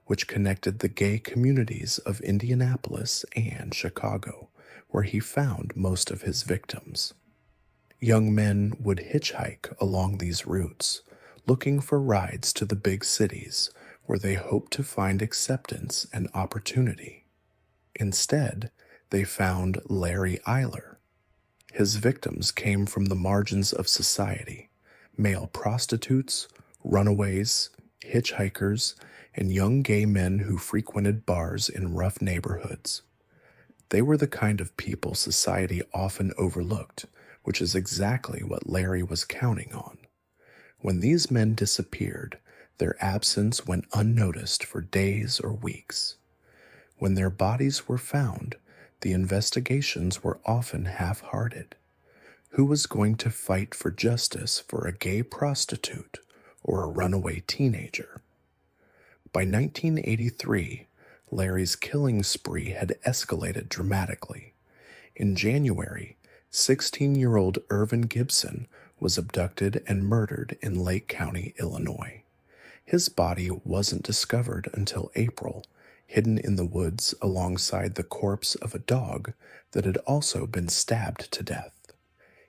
which connected the gay communities of Indianapolis and Chicago, where he found most of his victims. Young men would hitchhike along these routes, looking for rides to the big cities where they hoped to find acceptance and opportunity. Instead, they found Larry Eyler. His victims came from the margins of society: male prostitutes, runaways, hitchhikers, and young gay men who frequented bars in rough neighborhoods. They were the kind of people society often overlooked, which is exactly what Larry was counting on. When these men disappeared, their absence went unnoticed for days or weeks. When their bodies were found, the investigations were often half-hearted. Who was going to fight for justice for a gay prostitute or a runaway teenager? By 1983, Larry's killing spree had escalated dramatically. In January, 16-year-old Irvin Gibson was abducted and murdered in Lake County, Illinois. His body wasn't discovered until April, hidden in the woods alongside the corpse of a dog that had also been stabbed to death.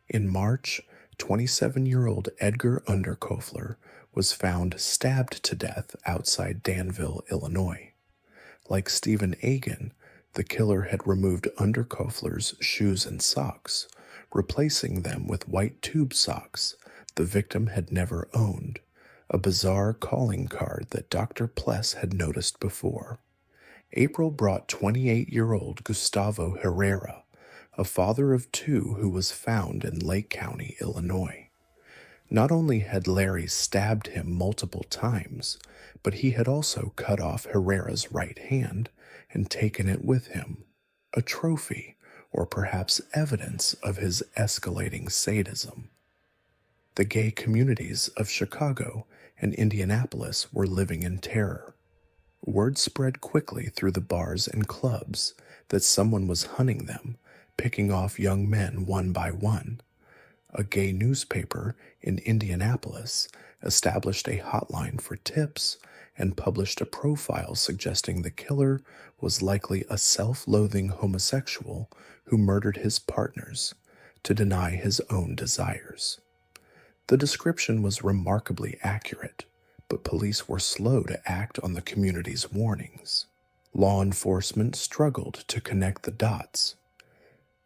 In March, 27-year-old Edgar Underkofler was found stabbed to death outside Danville, Illinois. Like Stephen Egan, the killer had removed Underkofler's shoes and socks, replacing them with white tube socks the victim had never owned, a bizarre calling card that Dr. Pless had noticed before. April brought 28-year-old Gustavo Herrera, a father of 2 who was found in Lake County, Illinois. Not only had Larry stabbed him multiple times, but he had also cut off Herrera's right hand and taken it with him, a trophy or perhaps evidence of his escalating sadism. The gay communities of Chicago and Indianapolis were living in terror. Word spread quickly through the bars and clubs that someone was hunting them, picking off young men one by one. A gay newspaper in Indianapolis established a hotline for tips and published a profile suggesting the killer was likely a self-loathing homosexual who murdered his partners to deny his own desires. The description was remarkably accurate, but police were slow to act on the community's warnings. Law enforcement struggled to connect the dots.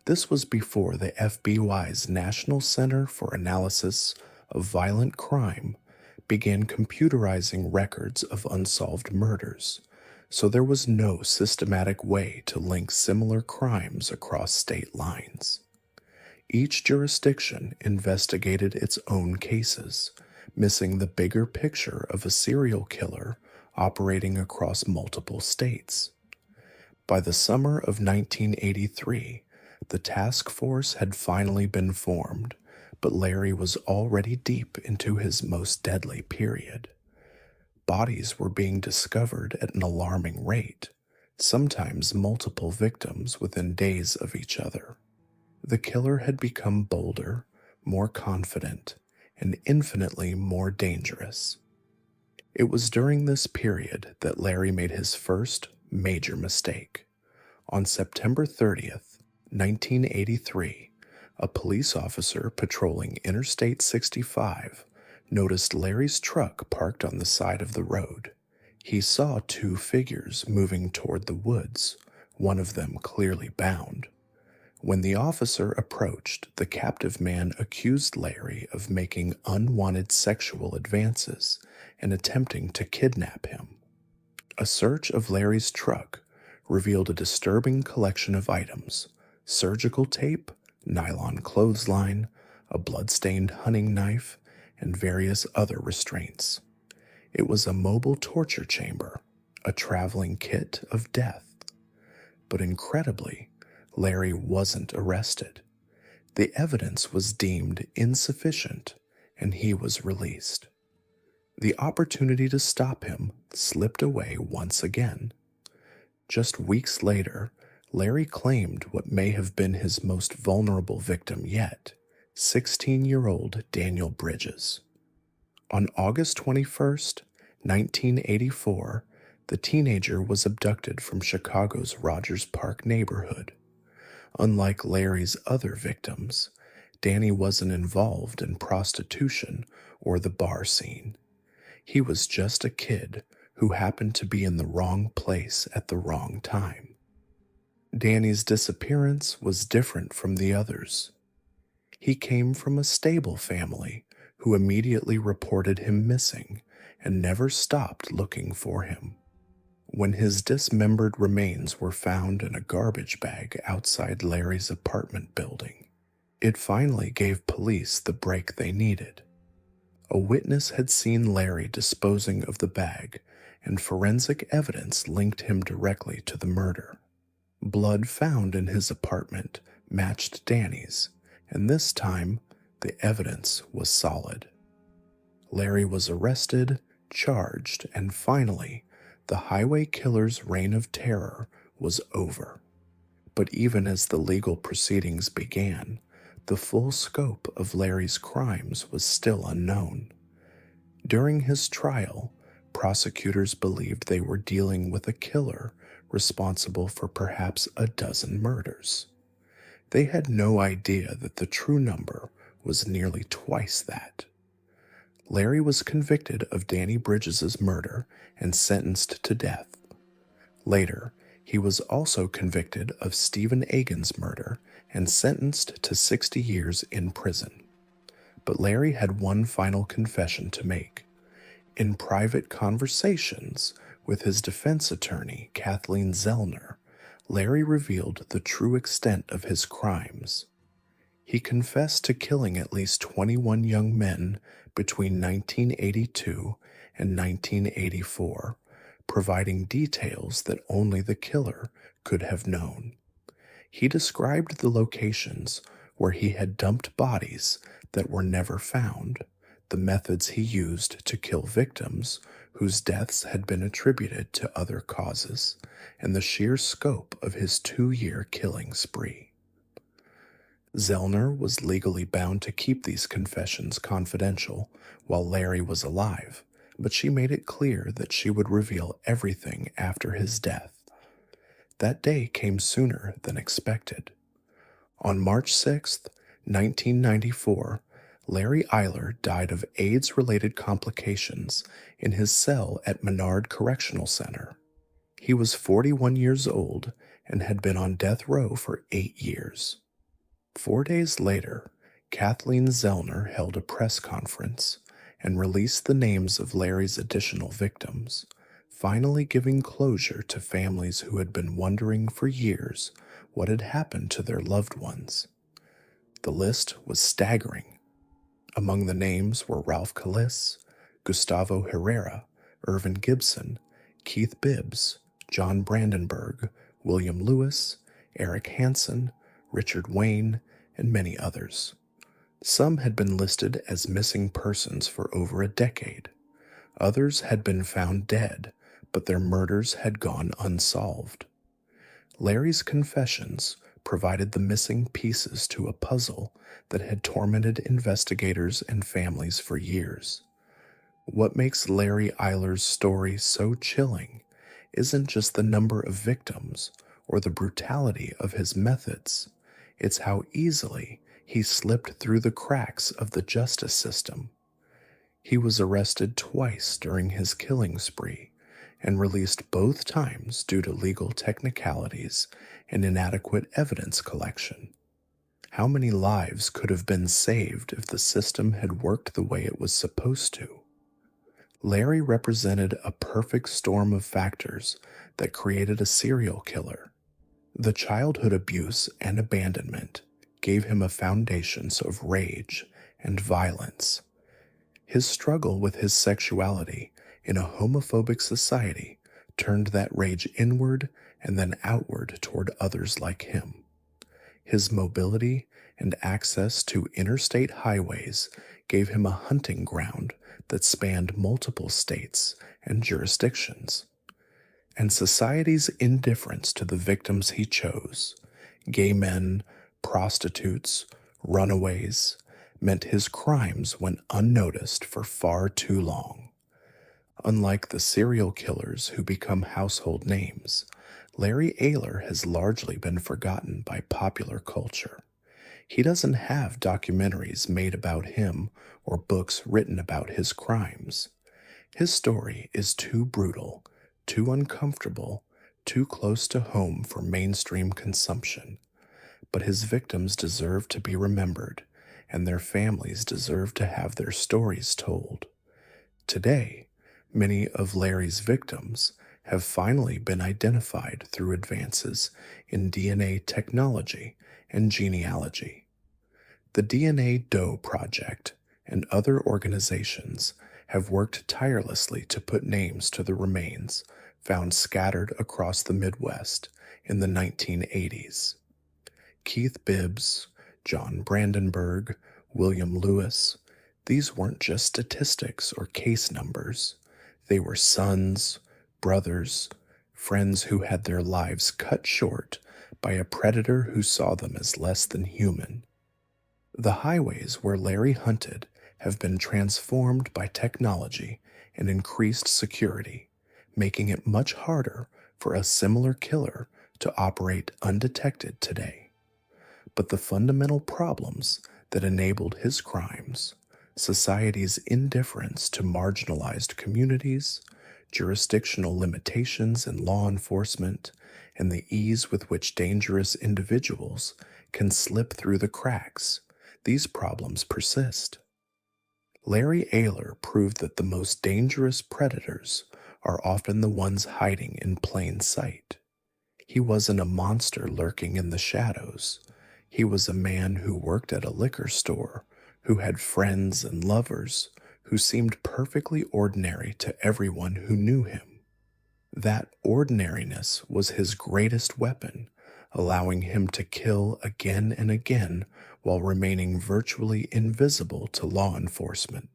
This was before the FBI's National Center for Analysis of Violent Crime began computerizing records of unsolved murders, so there was no systematic way to link similar crimes across state lines. Each jurisdiction investigated its own cases, missing the bigger picture of a serial killer operating across multiple states. By the summer of 1983, the task force had finally been formed, but Larry was already deep into his most deadly period. Bodies were being discovered at an alarming rate, sometimes multiple victims within days of each other. The killer had become bolder, more confident, and infinitely more dangerous. It was during this period that Larry made his first major mistake. On September 30th, 1983, a police officer patrolling Interstate 65 noticed Larry's truck parked on the side of the road. He saw two figures moving toward the woods, one of them clearly bound. When the officer approached, the captive man accused Larry of making unwanted sexual advances and attempting to kidnap him. A search of Larry's truck revealed a disturbing collection of items: surgical tape, nylon clothesline, a blood-stained hunting knife, and various other restraints. It was a mobile torture chamber, a traveling kit of death. But incredibly, Larry wasn't arrested. The evidence was deemed insufficient, and he was released. The opportunity to stop him slipped away once again. Just weeks later, Larry claimed what may have been his most vulnerable victim yet, 16-year-old Daniel Bridges. On August 21st, 1984, the teenager was abducted from Chicago's Rogers Park neighborhood. Unlike Larry's other victims, Danny wasn't involved in prostitution or the bar scene. He was just a kid who happened to be in the wrong place at the wrong time. Danny's disappearance was different from the others. He came from a stable family who immediately reported him missing and never stopped looking for him. When his dismembered remains were found in a garbage bag outside Larry's apartment building, it finally gave police the break they needed. A witness had seen Larry disposing of the bag, and forensic evidence linked him directly to the murder. Blood found in his apartment matched Danny's, and this time the evidence was solid. Larry was arrested, charged, and finally, the highway killer's reign of terror was over. But even as the legal proceedings began, the full scope of Larry's crimes was still unknown. During his trial, prosecutors believed they were dealing with a killer responsible for perhaps a dozen murders. They had no idea that the true number was nearly twice that. Larry was convicted of Danny Bridges' murder and sentenced to death. Later, he was also convicted of Stephen Agan's murder and sentenced to 60 years in prison. But Larry had one final confession to make. In private conversations with his defense attorney, Kathleen Zellner, Larry revealed the true extent of his crimes. He confessed to killing at least 21 young men between 1982 and 1984, providing details that only the killer could have known. He described the locations where he had dumped bodies that were never found, the methods he used to kill victims whose deaths had been attributed to other causes, and the sheer scope of his 2-year killing spree. Zellner was legally bound to keep these confessions confidential while Larry was alive, but she made it clear that she would reveal everything after his death. That day came sooner than expected. On March 6, 1994, Larry Eyler died of AIDS-related complications in his cell at Menard Correctional Center. He was 41 years old and had been on death row for 8 years. 4 days later, Kathleen Zellner held a press conference and released the names of Larry's additional victims, finally giving closure to families who had been wondering for years what had happened to their loved ones. The list was staggering. Among the names were Ralph Callis, Gustavo Herrera, Irvin Gibson, Keith Bibbs, John Brandenburg, William Lewis, Eric Hansen, Richard Wayne, and many others. Some had been listed as missing persons for over a decade. Others had been found dead, but their murders had gone unsolved. Larry's confessions provided the missing pieces to a puzzle that had tormented investigators and families for years. What makes Larry Eyler's story so chilling isn't just the number of victims or the brutality of his methods. It's how easily he slipped through the cracks of the justice system. He was arrested twice during his killing spree and released both times due to legal technicalities and inadequate evidence collection. How many lives could have been saved if the system had worked the way it was supposed to? Larry represented a perfect storm of factors that created a serial killer. The childhood abuse and abandonment gave him a foundation of rage and violence. His struggle with his sexuality in a homophobic society turned that rage inward and then outward toward others like him. His mobility and access to interstate highways gave him a hunting ground that spanned multiple states and jurisdictions. And society's indifference to the victims he chose, gay men, prostitutes, runaways, meant his crimes went unnoticed for far too long. Unlike the serial killers who become household names, Larry Eyler has largely been forgotten by popular culture. He doesn't have documentaries made about him or books written about his crimes. His story is too brutal, too uncomfortable, too close to home for mainstream consumption. But his victims deserve to be remembered, and their families deserve to have their stories told. Today, many of Larry's victims have finally been identified through advances in DNA technology and genealogy. The DNA Doe Project and other organizations have worked tirelessly to put names to the remains found scattered across the Midwest in the 1980s. Keith Bibbs, John Brandenburg, William Lewis, these weren't just statistics or case numbers. They were sons, brothers, friends who had their lives cut short by a predator who saw them as less than human. The highways where Larry hunted have been transformed by technology and increased security, making it much harder for a similar killer to operate undetected today. But the fundamental problems that enabled his crimes, society's indifference to marginalized communities, jurisdictional limitations in law enforcement, and the ease with which dangerous individuals can slip through the cracks, these problems persist. Larry Eyler proved that the most dangerous predators are often the ones hiding in plain sight. He wasn't a monster lurking in the shadows. He was a man who worked at a liquor store, who had friends and lovers, who seemed perfectly ordinary to everyone who knew him. That ordinariness was his greatest weapon, allowing him to kill again and again while remaining virtually invisible to law enforcement.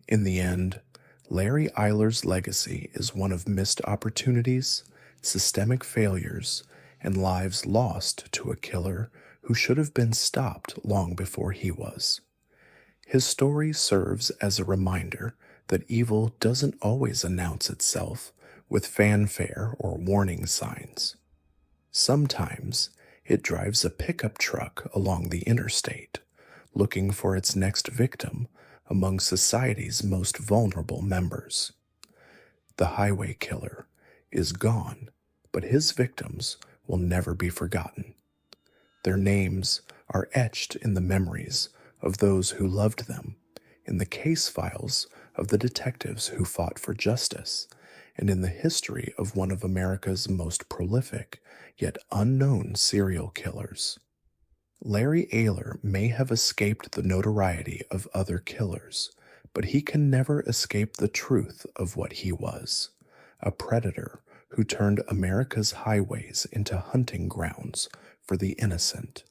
In the end, Larry Eyler's legacy is one of missed opportunities, systemic failures, and lives lost to a killer who should have been stopped long before he was. His story serves as a reminder that evil doesn't always announce itself with fanfare or warning signs. Sometimes it drives a pickup truck along the interstate, looking for its next victim among society's most vulnerable members. The highway killer is gone, but his victims will never be forgotten. Their names are etched in the memories of those who loved them, in the case files of the detectives who fought for justice, and in the history of one of America's most prolific yet unknown serial killers. Larry Eyler may have escaped the notoriety of other killers, but he can never escape the truth of what he was: a predator who turned America's highways into hunting grounds for the innocent.